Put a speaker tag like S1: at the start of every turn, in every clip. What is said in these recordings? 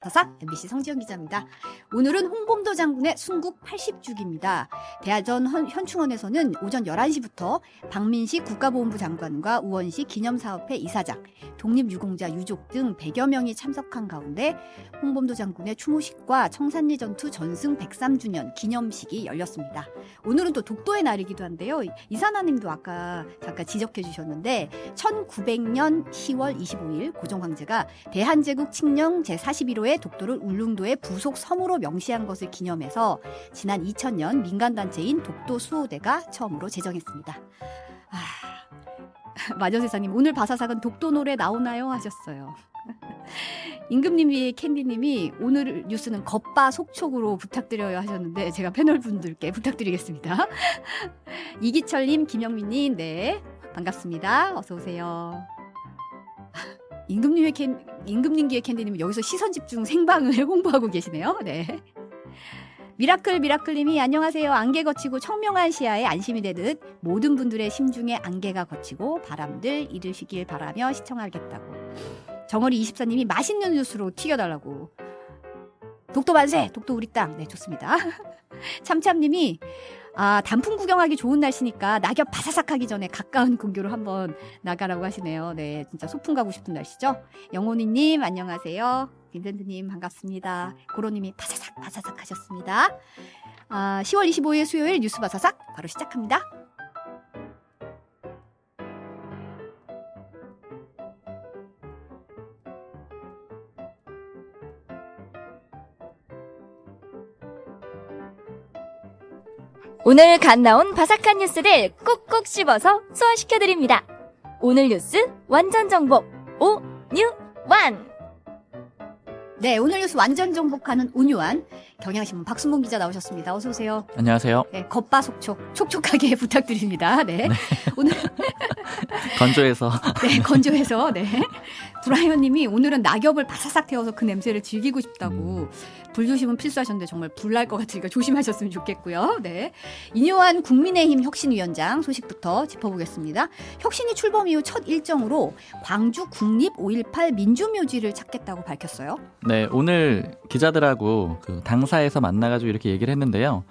S1: 사삭 MBC 성지연 기자입니다. 오늘은 홍범도 장군의 순국 80주기입니다. 대하전 현충원에서는 오전 11시부터 박민식 국가보훈부 장관과 우원식 기념사업회 이사장, 독립유공자 유족 등 100여 명이 참석한 가운데 홍범도 장군의 추모식과 청산리 전투 전승 103주년 기념식이 열렸습니다. 오늘은 또 독도의 날이기도 한데요. 이사나님도 아까 잠깐 지적해 주셨는데 1900년 10월 25일 고종황제가 대한제국 칙령 제41호의 독도를 울릉도의 부속 섬으로 명시한 것을 기념해서 지난 2000년 민간단체인 독도수호대가 처음으로 제정했습니다. 마저세사님, 오늘 바사삭은 독도 노래 나오나요? 하셨어요. 임금님이 캔디님이 오늘 뉴스는 겉바 속촉으로 부탁드려요 하셨는데 제가 패널분들께 부탁드리겠습니다. 이기철님, 김영민님, 네 반갑습니다. 어서 오세요. 임금님기의 캔디님은 여기서 시선 집중 생방을 홍보하고 계시네요. 네. 미라클님이 안녕하세요. 안개 거치고 청명한 시야에 안심이 되듯 모든 분들의 심중에 안개가 거치고 바람들 이르시길 바라며 시청하겠다고. 정어리 24님이 맛있는 뉴스로 튀겨달라고. 독도 만세! 독도 우리 땅. 네, 좋습니다. 참참님이 단풍 구경하기 좋은 날씨니까 낙엽 바사삭 하기 전에 가까운 근교로 한번 나가라고 하시네요. 네, 진짜 소풍 가고 싶은 날씨죠. 영혼이님 안녕하세요. 빈센트님 반갑습니다. 고로님이 바사삭 하셨습니다. 10월 25일 수요일 뉴스 바사삭 바로 시작합니다.
S2: 오늘 갓 나온 바삭한 뉴스를 꾹꾹 씹어서 소화시켜드립니다. 오늘 뉴스 완전 정복 오뉴완.
S1: 네, 오늘 뉴스 완전 정복하는 온유한 경향신문 박순봉 기자 나오셨습니다. 어서 오세요.
S3: 안녕하세요.
S1: 네, 겉바속촉 촉촉하게 부탁드립니다. 네, 오늘
S3: 건조해서.
S1: 네, 건조해서. 네, 브라이언님이 오늘은 낙엽을 바사삭 태워서 그 냄새를 즐기고 싶다고. 불조심은 필수하셨는데 정말 불날 것 같으니까 조심하셨으면 좋겠고요. 네, 인요한 국민의힘 혁신위원장 소식부터 짚어보겠습니다. 혁신이 출범 이후 첫 일정으로 광주 국립 5.18 민주묘지를 찾겠다고 밝혔어요.
S3: 네, 오늘 기자들하고 그 당사에서 만나가지고 이렇게 얘기를 했는데요.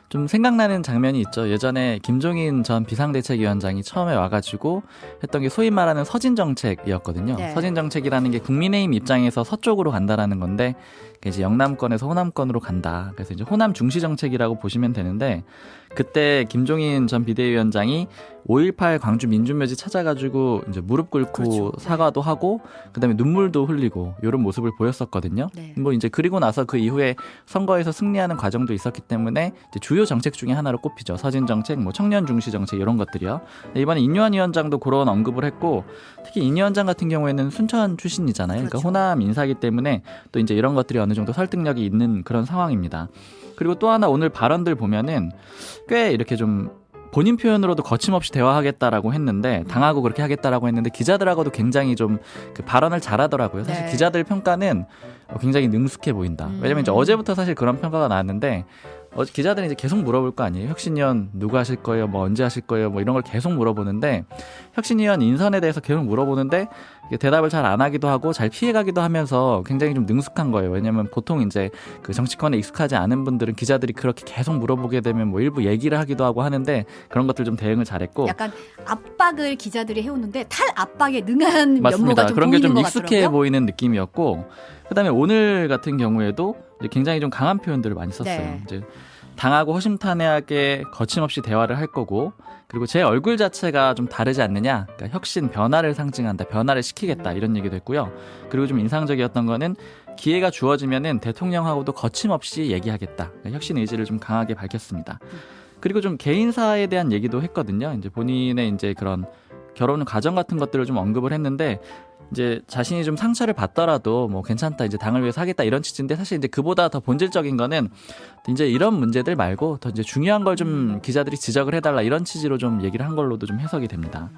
S3: 좀 생각나는 장면이 있죠. 예전에 김종인 전 비상대책위원장이 처음에 와가지고 했던 게 소위 말하는 서진정책이었거든요.
S1: 네.
S3: 서진정책이라는 게 국민의힘 입장에서 서쪽으로 간다라는 건데 이제 영남권에서 호남권으로 간다. 그래서 이제 호남 중시 정책이라고 보시면 되는데 그때 김종인 전 비대위원장이 5.18 광주 민주묘지 찾아가지고 이제 무릎 꿇고
S1: 그렇죠.
S3: 사과도 하고 그다음에 눈물도 흘리고 이런 모습을 보였었거든요.
S1: 네.
S3: 뭐 이제 그리고 나서 그 이후에 선거에서 승리하는 과정도 있었기 때문에 이제 주요 정책 중에 하나로 꼽히죠. 서진 정책, 뭐 청년 중시 정책 이런 것들이요. 이번에 인요한 위원장도 그런 언급을 했고 특히 인 위원장 같은 경우에는 순천 출신이잖아요.
S1: 그렇죠.
S3: 그러니까 호남 인사이기 때문에 또 이제 이런 것들이 어느 정도 설득력이 있는 그런 상황입니다. 그리고 또 하나 오늘 발언들 보면은 꽤 이렇게 좀 본인 표현으로도 거침없이 대화하겠다라고 했는데 당하고 그렇게 하겠다라고 했는데 기자들하고도 굉장히 좀 그 발언을 잘하더라고요. 사실
S1: 네.
S3: 기자들 평가는 굉장히 능숙해 보인다. 왜냐면 이제 어제부터 사실 그런 평가가 나왔는데 기자들이 이제 계속 물어볼 거 아니에요. 혁신위원 누구 하실 거예요? 뭐 언제 하실 거예요? 뭐 이런 걸 계속 물어보는데 혁신위원 인선에 대해서 계속 물어보는데 대답을 잘 안 하기도 하고 잘 피해가기도 하면서 굉장히 좀 능숙한 거예요. 왜냐면 보통 이제 그 정치권에 익숙하지 않은 분들은 기자들이 그렇게 계속 물어보게 되면 뭐 일부 얘기를 하기도 하고 하는데 그런 것들 좀 대응을 잘했고
S1: 약간 압박을 기자들이 해오는데 탈압박에 능한 면모가
S3: 맞습니다.
S1: 좀
S3: 그런 게
S1: 보이는
S3: 좀
S1: 것
S3: 익숙해
S1: 같더라고요.
S3: 보이는 느낌이었고 그다음에 오늘 같은 경우에도 이제 굉장히 좀 강한 표현들을 많이 썼어요.
S1: 네.
S3: 이제 당하고 허심탄회하게 거침없이 대화를 할 거고 그리고 제 얼굴 자체가 좀 다르지 않느냐. 그러니까 혁신 변화를 상징한다. 변화를 시키겠다. 이런 얘기도 했고요. 그리고 좀 인상적이었던 거는 기회가 주어지면은 대통령하고도 거침없이 얘기하겠다. 그러니까 혁신 의지를 좀 강하게 밝혔습니다. 그리고 좀 개인사에 대한 얘기도 했거든요. 이제 본인의 이제 그런 결혼 과정 같은 것들을 좀 언급을 했는데 이제 자신이 좀 상처를 받더라도 뭐 괜찮다 이제 당을 위해서 하겠다 이런 취지인데 사실 이제 그보다 더 본질적인 거는 이제 이런 문제들 말고 더 이제 중요한 걸 좀 기자들이 지적을 해달라 이런 취지로 좀 얘기를 한 걸로도 좀 해석이 됩니다.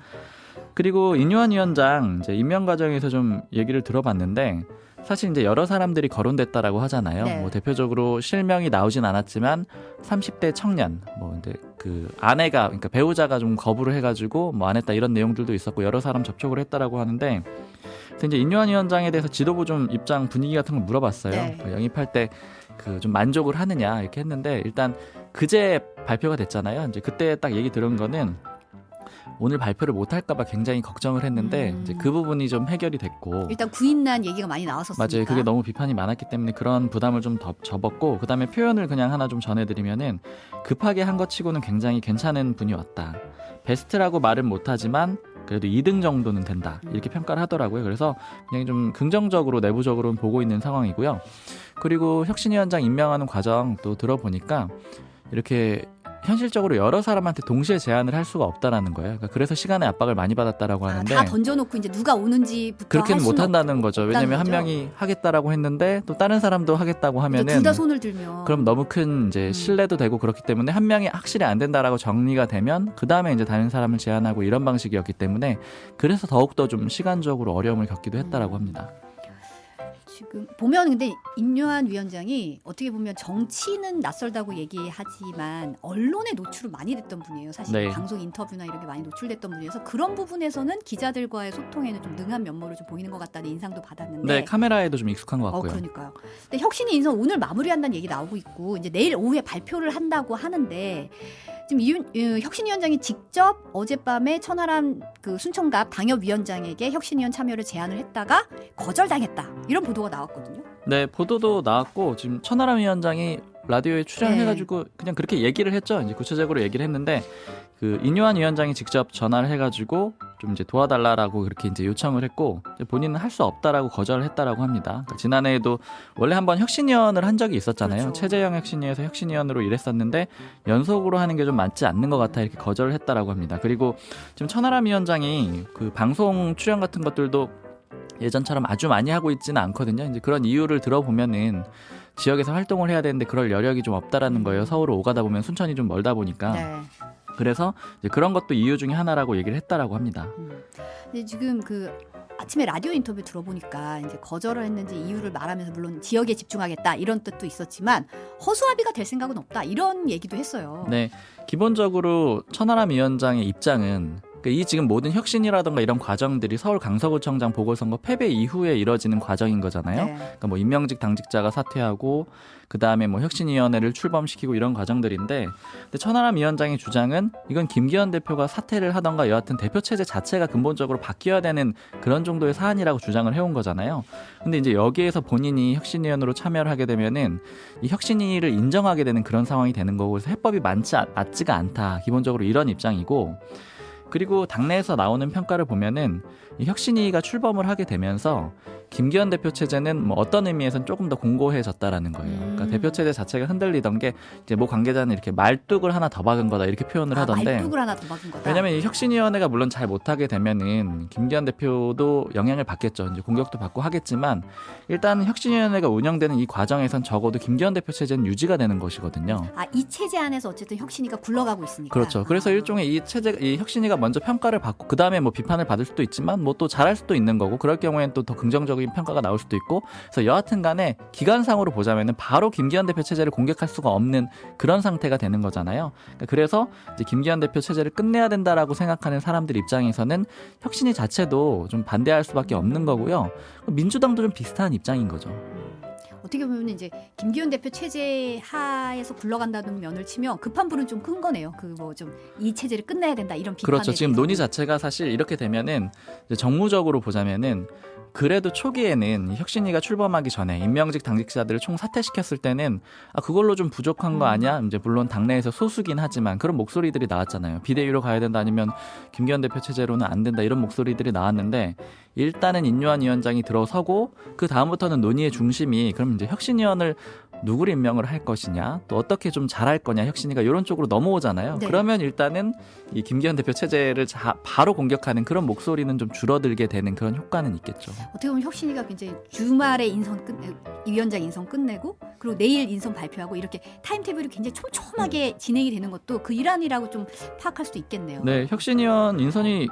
S3: 그리고 인요한 위원장 이제 임명 과정에서 좀 얘기를 들어봤는데 사실 이제 여러 사람들이 거론됐다라고 하잖아요.
S1: 네.
S3: 뭐 대표적으로 실명이 나오진 않았지만 30대 청년 뭐 이제 그 아내가 그러니까 배우자가 좀 거부를 해가지고 뭐 안 했다 이런 내용들도 있었고 여러 사람 접촉을 했다라고 하는데 그래서 이제 인요한 위원장에 대해서 지도부 좀 입장 분위기 같은 걸 물어봤어요.
S1: 네.
S3: 영입할 때 그 좀 만족을 하느냐 이렇게 했는데 일단 그제 발표가 됐잖아요. 이제 그때 딱 얘기 들은 거는 오늘 발표를 못 할까봐 굉장히 걱정을 했는데 이제 그 부분이 좀 해결이 됐고
S1: 일단 구인난 얘기가 많이 나왔었으니까.
S3: 맞아요. 그게 너무 비판이 많았기 때문에 그런 부담을 좀 더 접었고 그다음에 표현을 그냥 하나 좀 전해드리면은 급하게 한 것 치고는 굉장히 괜찮은 분이 왔다. 베스트라고 말은 못하지만 그래도 2등 정도는 된다. 이렇게 평가를 하더라고요. 그래서 그냥 좀 긍정적으로 내부적으로는 보고 있는 상황이고요. 그리고 혁신위원장 임명하는 과정 또 들어보니까 이렇게 현실적으로 여러 사람한테 동시에 제안을 할 수가 없다라는 거예요. 그러니까 그래서 시간의 압박을 많이 받았다라고 하는데
S1: 다 던져놓고 이제 누가 오는지부터
S3: 그렇게는
S1: 할 수는
S3: 못한다는 거죠. 왜냐면 한
S1: 거죠.
S3: 명이 하겠다라고 했는데 또 다른 사람도 하겠다고 하면은
S1: 둘 다 손을 들면
S3: 그럼 너무 큰 이제 신뢰도 되고 그렇기 때문에 한 명이 확실히 안 된다라고 정리가 되면 그 다음에 이제 다른 사람을 제안하고 이런 방식이었기 때문에 그래서 더욱더 좀 시간적으로 어려움을 겪기도 했다라고 합니다.
S1: 지금 보면 근데 인요한 위원장이 어떻게 보면 정치는 낯설다고 얘기하지만 언론에 노출을 많이 됐던 분이에요. 사실
S3: 네.
S1: 방송 인터뷰나 이런 게 많이 노출됐던 분이어서 그런 부분에서는 기자들과의 소통에는 좀 능한 면모를 좀 보이는 것 같다는 인상도 받았는데.
S3: 네, 카메라에도 좀 익숙한 것 같고요.
S1: 그러니까요. 근데 혁신이 인선 오늘 마무리한다는 얘기 나오고 있고 이제 내일 오후에 발표를 한다고 하는데 지금 혁신위원장이 직접 어젯밤에 천하람 그 순천갑 당협위원장에게 혁신위원 참여를 제안을 했다가 거절당했다 이런 보도가 나왔거든요.
S3: 네, 보도도 나왔고 지금 천하람 위원장이 라디오에 출연해가지고 그냥 그렇게 얘기를 했죠. 이제 구체적으로 얘기를 했는데 그 인요한 위원장이 직접 전화를 해가지고 좀 이제 도와달라라고 그렇게 이제 요청을 했고 본인은 할 수 없다라고 거절을 했다라고 합니다. 그러니까 지난해에도 원래 한번 혁신위원을 한 적이 있었잖아요.
S1: 그렇죠.
S3: 최재형 혁신위에서 혁신위원으로 일했었는데 연속으로 하는 게 좀 맞지 않는 것 같아 이렇게 거절을 했다라고 합니다. 그리고 지금 천하람 위원장이 그 방송 출연 같은 것들도 예전처럼 아주 많이 하고 있지는 않거든요. 이제 그런 이유를 들어보면은 지역에서 활동을 해야 되는데 그럴 여력이 좀 없다라는 거예요. 서울을 오가다 보면 순천이 좀 멀다 보니까.
S1: 네.
S3: 그래서 이제 그런 것도 이유 중에 하나라고 얘기를 했다라고 합니다.
S1: 근데 지금 그 아침에 라디오 인터뷰 들어보니까 이제 거절을 했는지 이유를 말하면서 물론 지역에 집중하겠다 이런 뜻도 있었지만 허수아비가 될 생각은 없다 이런 얘기도 했어요.
S3: 네, 기본적으로 천하람 위원장의 입장은 이 지금 모든 혁신이라든가 이런 과정들이 서울 강서구청장 보궐선거 패배 이후에 이뤄지는 과정인 거잖아요.
S1: 네.
S3: 그러니까 뭐 임명직 당직자가 사퇴하고 그 다음에 뭐 혁신위원회를 출범시키고 이런 과정들인데, 근데 천하람 위원장의 주장은 이건 김기현 대표가 사퇴를 하던가 여하튼 대표 체제 자체가 근본적으로 바뀌어야 되는 그런 정도의 사안이라고 주장을 해온 거잖아요. 근데 이제 여기에서 본인이 혁신위원으로 참여를 하게 되면은 이 혁신위를 인정하게 되는 그런 상황이 되는 거고, 그래서 해법이 맞지가 않다. 기본적으로 이런 입장이고. 그리고 당내에서 나오는 평가를 보면은 이 혁신위가 출범을 하게 되면서 김기현 대표 체제는 뭐 어떤 의미에서는 조금 더 공고해졌다라는 거예요. 그러니까 대표 체제 자체가 흔들리던 게 이제 뭐 관계자는 이렇게 말뚝을 하나 더 박은 거다 이렇게 표현을 하던데.
S1: 말뚝을 하나 더 박은 거다.
S3: 왜냐면 이 혁신위원회가 물론 잘 못하게 되면은 김기현 대표도 영향을 받겠죠. 이제 공격도 받고 하겠지만 일단 혁신위원회가 운영되는 이 과정에선 적어도 김기현 대표 체제는 유지가 되는 것이거든요.
S1: 이 체제 안에서 어쨌든 혁신이가 굴러가고 있으니까.
S3: 그렇죠. 그래서 일종의 이 체제, 이 혁신위가 먼저 평가를 받고 그 다음에 뭐 비판을 받을 수도 있지만 뭐 또 잘할 수도 있는 거고, 그럴 경우에는 또 더 긍정적인 평가가 나올 수도 있고, 그래서 여하튼간에 기간상으로 보자면은 바로 김기현 대표 체제를 공격할 수가 없는 그런 상태가 되는 거잖아요. 그래서 이제 김기현 대표 체제를 끝내야 된다라고 생각하는 사람들 입장에서는 혁신위 자체도 좀 반대할 수밖에 없는 거고요. 민주당도 좀 비슷한 입장인 거죠.
S1: 어떻게 보면 이제 김기현 대표 체제 하에서 굴러간다는 면을 치면 급한 불은 좀 큰 거네요. 그 뭐 좀 이 체제를 끝내야 된다 이런 비판에
S3: 그렇죠. 지금
S1: 대해서는.
S3: 논의 자체가 사실 이렇게 되면은 이제 정무적으로 보자면은 그래도 초기에는 혁신위가 출범하기 전에 임명직 당직자들을 총 사퇴시켰을 때는 그걸로 좀 부족한 거 아니야? 이제 물론 당내에서 소수긴 하지만 그런 목소리들이 나왔잖아요. 비대위로 가야 된다, 아니면 김기현 대표 체제로는 안 된다, 이런 목소리들이 나왔는데 일단은 인요한 위원장이 들어서고 그 다음부터는 논의의 중심이 그럼 이제 혁신위원을 누구를 임명을 할 것이냐, 또 어떻게 좀 잘할 거냐, 혁신위가 이런 쪽으로 넘어오잖아요.
S1: 네.
S3: 그러면 일단은 이 김기현 대표 체제를 바로 공격하는 그런 목소리는 좀 줄어들게 되는 그런 효과는 있겠죠.
S1: 어떻게 보면 혁신이가 굉장히 주말에 위원장 인선 끝내고 그리고 내일 인선 발표하고 이렇게 타임테이블이 굉장히 촘촘하게 진행이 되는 것도 그 일환이라고 좀 파악할 수도 있겠네요.
S3: 네, 혁신위원 인선이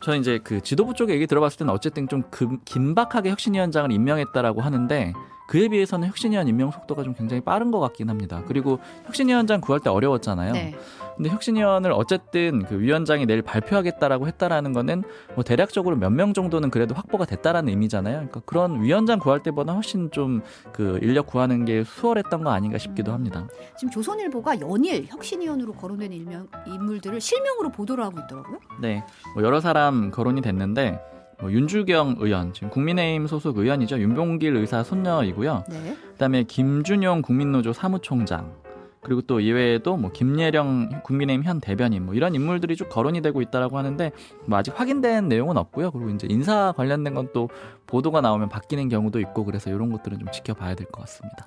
S3: 저 이제 그 지도부 쪽에 얘기 들어봤을 때는 어쨌든 좀 긴박하게 혁신위원장을 임명했다라고 하는데, 그에 비해서는 혁신위원 임명 속도가 좀 굉장히 빠른 것 같긴 합니다. 그리고 혁신위원장 구할 때 어려웠잖아요.
S1: 네.
S3: 근데 혁신위원을 어쨌든 그 위원장이 내일 발표하겠다라고 했다라는 거는 뭐 대략적으로 몇 명 정도는 그래도 확보가 됐다라는 의미잖아요. 그러니까 그런 위원장 구할 때보다 훨씬 좀 그 인력 구하는 게 수월했던 거 아닌가 싶기도 합니다.
S1: 지금 조선일보가 연일 혁신위원으로 거론된 인물들을 실명으로 보도를 하고 있더라고요.
S3: 네, 뭐 여러 사람 거론이 됐는데 뭐 윤주경 의원, 지금 국민의힘 소속 의원이죠. 윤봉길 의사 손녀이고요.
S1: 네.
S3: 그다음에 김준용 국민노조 사무총장, 그리고 또 이외에도 뭐 김예령 국민의힘 현 대변인 뭐 이런 인물들이 쭉 거론이 되고 있다라고 하는데 뭐 아직 확인된 내용은 없고요. 그리고 이제 인사 관련된 건 또 보도가 나오면 바뀌는 경우도 있고 그래서 이런 것들은 좀 지켜봐야 될 것 같습니다.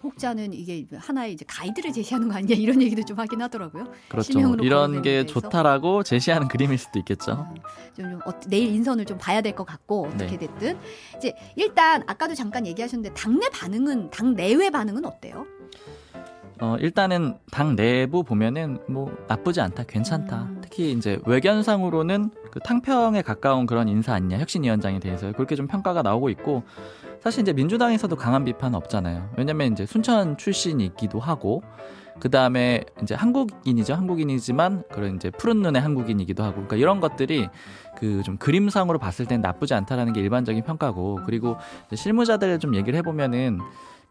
S1: 혹자는 이게 하나의 이제 가이드를 제시하는 거 아니냐 이런 얘기도 좀 하긴 하더라고요.
S3: 그렇죠.
S1: 실명으로
S3: 이런
S1: 거론되는
S3: 게
S1: 데에서.
S3: 좋다라고 제시하는 그림일 수도 있겠죠.
S1: 내일 인선을 좀 봐야 될 것 같고 어떻게
S3: 네.
S1: 됐든 이제 일단 아까도 잠깐 얘기하셨는데 당 내외 반응은 어때요?
S3: 일단은 당 내부 보면은 뭐 나쁘지 않다, 괜찮다. 특히 이제 외견상으로는 그 탕평에 가까운 그런 인사 아니냐, 혁신위원장에 대해서 그렇게 좀 평가가 나오고 있고, 사실 이제 민주당에서도 강한 비판은 없잖아요. 왜냐면 이제 순천 출신이기도 하고, 그 다음에 이제 한국인이지만 그런 이제 푸른 눈의 한국인이기도 하고, 그러니까 이런 것들이 그 좀 그림상으로 봤을 땐 나쁘지 않다라는 게 일반적인 평가고, 그리고 이제 실무자들 좀 얘기를 해보면은.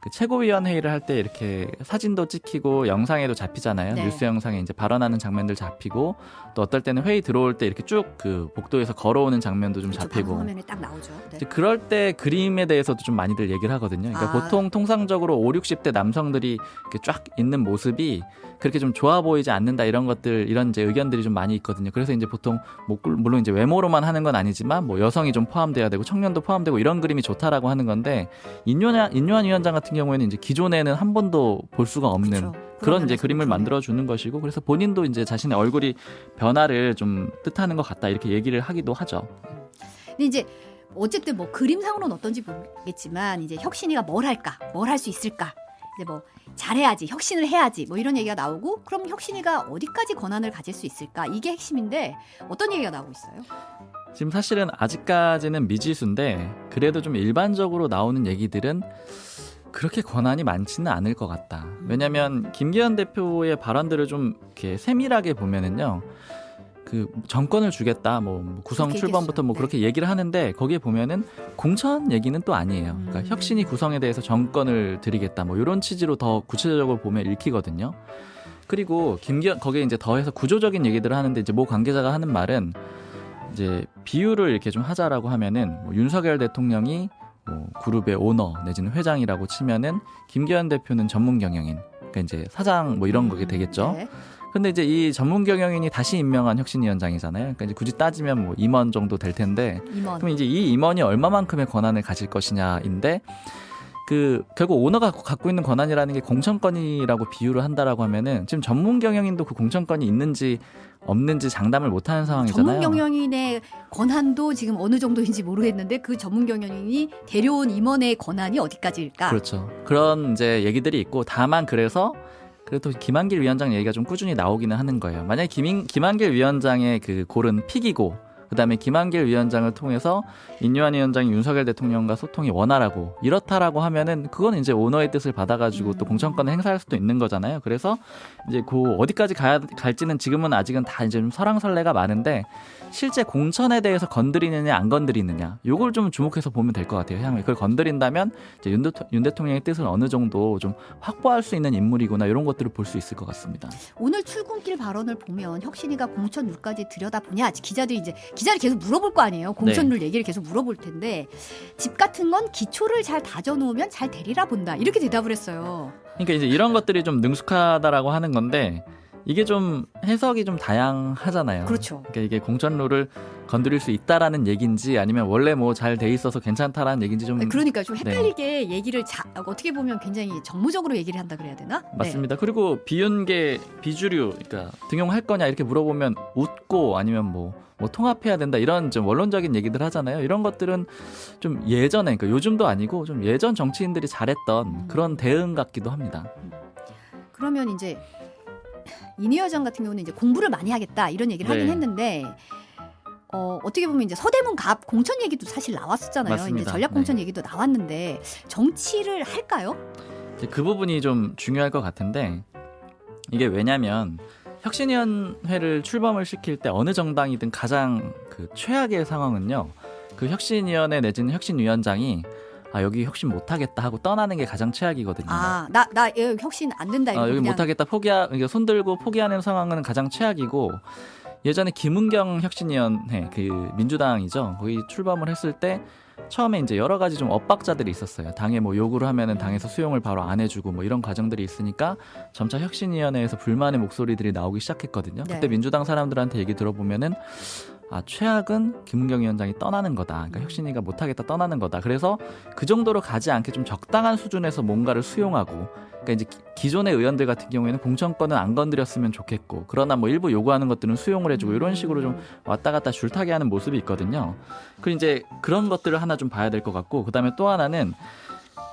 S3: 그 최고위원회의를 할 때 이렇게 사진도 찍히고 영상에도 잡히잖아요.
S1: 네.
S3: 뉴스 영상에 이제 발언하는 장면들 잡히고, 또 어떨 때는 회의 들어올 때 이렇게 쭉 그 복도에서 걸어오는 장면도 좀
S1: 그렇죠,
S3: 잡히고.
S1: 방송 화면에 딱 나오죠. 네.
S3: 이제 그럴 때 그림에 대해서도 좀 많이들 얘기를 하거든요. 그러니까 보통 통상적으로 5, 60대 남성들이 이렇게 쫙 있는 모습이 그렇게 좀 좋아 보이지 않는다, 이런 것들, 이런 이제 의견들이 좀 많이 있거든요. 그래서 이제 보통 뭐 물론 이제 외모로만 하는 건 아니지만 뭐 여성이 좀 포함돼야 되고 청년도 포함되고 이런 그림이 좋다라고 하는 건데, 인요한 위원장 같은 경우에는 이제 기존에는 한 번도 볼 수가 없는
S1: 그렇죠.
S3: 그런 이제
S1: 면에서
S3: 그림을
S1: 그러네요.
S3: 만들어 주는 것이고, 그래서 본인도 이제 자신의 얼굴이 변화를 좀 뜻하는 것 같다, 이렇게 얘기를 하기도 하죠.
S1: 근데 이제 어쨌든 뭐 그림상으로는 어떤지 모르겠지만 이제 혁신이가 뭘 할까, 뭘 할 수 있을까, 이제 뭐 잘해야지, 혁신을 해야지, 뭐 이런 얘기가 나오고, 그럼 혁신이가 어디까지 권한을 가질 수 있을까, 이게 핵심인데 어떤 얘기가 나오고 있어요?
S3: 지금 사실은 아직까지는 미지수인데, 그래도 좀 일반적으로 나오는 얘기들은 그렇게 권한이 많지는 않을 것 같다. 왜냐하면 김기현 대표의 발언들을 좀 이렇게 세밀하게 보면은요, 그 정권을 주겠다, 뭐 구성
S1: 그렇게
S3: 출범부터 뭐
S1: 얘기했어요.
S3: 그렇게 얘기를 하는데, 거기에 보면은 공천 얘기는 또 아니에요. 그러니까 혁신이 구성에 대해서 정권을 드리겠다, 뭐 이런 취지로 더 구체적으로 보면 읽히거든요. 그리고 거기에 이제 더해서 구조적인 얘기들을 하는데, 이제 모 관계자가 하는 말은 이제 비유를 이렇게 좀 하자라고 하면은 뭐 윤석열 대통령이 뭐 그룹의 오너 내지는 회장이라고 치면은 김기현 대표는 전문 경영인, 그러니까 이제 사장 뭐 이런 거게 되겠죠.
S1: 네.
S3: 근데 이제 이 전문 경영인이 다시 임명한 혁신위원장이잖아요. 그러니까 이제 굳이 따지면 뭐 임원 정도 될 텐데,
S1: 임원.
S3: 그럼 이제 이 임원이 얼마만큼의 권한을 가질 것이냐인데, 그 결국 오너가 갖고 있는 권한이라는 게 공천권이라고 비유를 한다라고 하면은 지금 전문 경영인도 그 공천권이 있는지 없는지 장담을 못하는 상황이잖아요.
S1: 전문 경영인의 권한도 지금 어느 정도인지 모르겠는데, 그 전문 경영인이 데려온 임원의 권한이 어디까지일까?
S3: 그렇죠. 그런 이제 얘기들이 있고, 다만 그래서 그래도 김한길 위원장 얘기가 좀 꾸준히 나오기는 하는 거예요. 만약에 김한길 위원장의 그 골은 픽이고, 그다음에 김한길 위원장을 통해서 인요한 위원장이 윤석열 대통령과 소통이 원활하고 이렇다라고 하면은 그건 이제 오너의 뜻을 받아가지고 또 공천권을 행사할 수도 있는 거잖아요. 그래서 이제 그 어디까지 갈지는 지금은 아직은 다 이제 좀 설왕설래가 많은데, 실제 공천에 대해서 건드리느냐 안 건드리느냐, 요걸 좀 주목해서 보면 될 것 같아요. 향후에 그걸 건드린다면 이제 윤 대통령의 뜻을 어느 정도 좀 확보할 수 있는 인물이구나, 이런 것들을 볼 수 있을 것 같습니다.
S1: 오늘 출근길 발언을 보면 혁신이가 공천룰까지 들여다보냐, 기자들이 계속 물어볼 거 아니에요. 공천룰 얘기를 계속 물어볼 텐데, 집 같은 건 기초를 잘 다져놓으면 잘 되리라 본다, 이렇게 대답을 했어요.
S3: 그러니까 이제 이런 것들이 좀 능숙하다라고 하는 건데, 이게 좀 해석이 좀 다양하잖아요.
S1: 그렇죠.
S3: 그러니까 이게 공천룰을 건드릴 수 있다라는 얘기인지, 아니면 원래 뭐 잘 돼 있어서 괜찮다라는 얘기인지 좀.
S1: 그러니까 좀 헷갈리게 얘기를 어떻게 보면 굉장히 정무적으로 얘기를 한다 그래야 되나?
S3: 맞습니다. 그리고 비윤계 비주류, 그러니까 등용할 거냐 이렇게 물어보면 웃고, 아니면 뭐 통합해야 된다, 이런 좀 원론적인 얘기들 하잖아요. 이런 것들은 좀 예전에, 그러니까 요즘도 아니고 좀 예전 정치인들이 잘했던 그런 대응 같기도 합니다.
S1: 그러면 이제 인 위원장 같은 경우는 이제 공부를 많이 하겠다, 이런 얘기를 하긴
S3: 네.
S1: 했는데, 어떻게 보면 이제 서대문 갑 공천 얘기도 사실 나왔었잖아요.
S3: 맞습니다.
S1: 이제 전략 공천
S3: 네.
S1: 얘기도 나왔는데 정치를 할까요?
S3: 이제 그 부분이 좀 중요할 것 같은데 이게 왜냐면 혁신위원회를 출범을 시킬 때 어느 정당이든 가장 그 최악의 상황은요. 그 혁신위원회 내지는 혁신위원장이 여기 혁신 못하겠다 하고 떠나는 게 가장 최악이거든요.
S1: 나 혁신 안 된다 이거
S3: 여기
S1: 그냥
S3: 못하겠다 손 들고 포기하는 상황은 가장 최악이고 예전에 김은경 혁신위원회 그 민주당이죠. 거기 출범을 했을 때 처음에 이제 여러 가지 좀 엇박자들이 있었어요. 당에 뭐 요구를 하면은 당에서 수용을 바로 안 해주고 뭐 이런 과정들이 있으니까 점차 혁신위원회에서 불만의 목소리들이 나오기 시작했거든요.
S1: 네.
S3: 그때 민주당 사람들한테 얘기 들어보면은 최악은 김은경 위원장이 떠나는 거다. 그러니까 혁신위가 못하겠다 떠나는 거다. 그래서 그 정도로 가지 않게 좀 적당한 수준에서 뭔가를 수용하고 그러니까 이제 기존의 의원들 같은 경우에는 공천권은 안 건드렸으면 좋겠고 그러나 뭐 일부 요구하는 것들은 수용을 해주고 이런 식으로 좀 왔다 갔다 줄타기 하는 모습이 있거든요. 그리고 이제 그런 것들을 하나 좀 봐야 될 것 같고 그다음에 또 하나는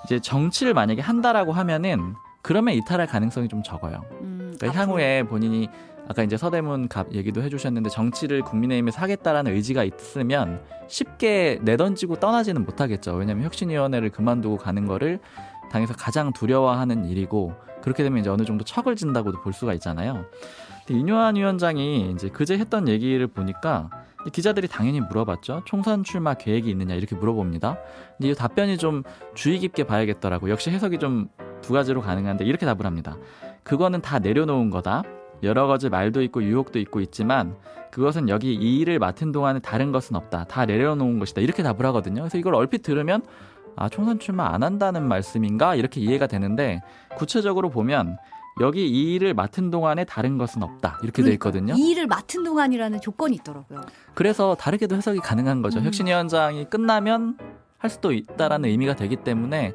S3: 이제 정치를 만약에 한다라고 하면은 그러면 이탈할 가능성이 좀 적어요. 그러니까 향후에 본인이 아까 이제 서대문 갑 얘기도 해주셨는데 정치를 국민의힘에서 하겠다라는 의지가 있으면 쉽게 내던지고 떠나지는 못하겠죠. 왜냐하면 혁신위원회를 그만두고 가는 거를 당에서 가장 두려워하는 일이고 그렇게 되면 이제 어느 정도 척을 진다고도 볼 수가 있잖아요. 근데 윤여한 위원장이 이제 그제 했던 얘기를 보니까 기자들이 당연히 물어봤죠. 총선 출마 계획이 있느냐 이렇게 물어봅니다. 근데 이 답변이 좀 주의 깊게 봐야겠더라고. 역시 해석이 좀 두 가지로 가능한데 이렇게 답을 합니다. 그거는 다 내려놓은 거다. 여러 가지 말도 있고 유혹도 있고 있지만 그것은 여기 이 일을 맡은 동안에 다른 것은 없다. 다 내려놓은 것이다. 이렇게 답을 하거든요. 그래서 이걸 얼핏 들으면 총선 출마 안 한다는 말씀인가? 이렇게 이해가 되는데 구체적으로 보면 여기 이 일을 맡은 동안에 다른 것은 없다. 이렇게 돼 있거든요.
S1: 이 일을 맡은 동안이라는 조건이 있더라고요.
S3: 그래서 다르게도 해석이 가능한 거죠. 혁신위원장이 끝나면 할 수도 있다라는 의미가 되기 때문에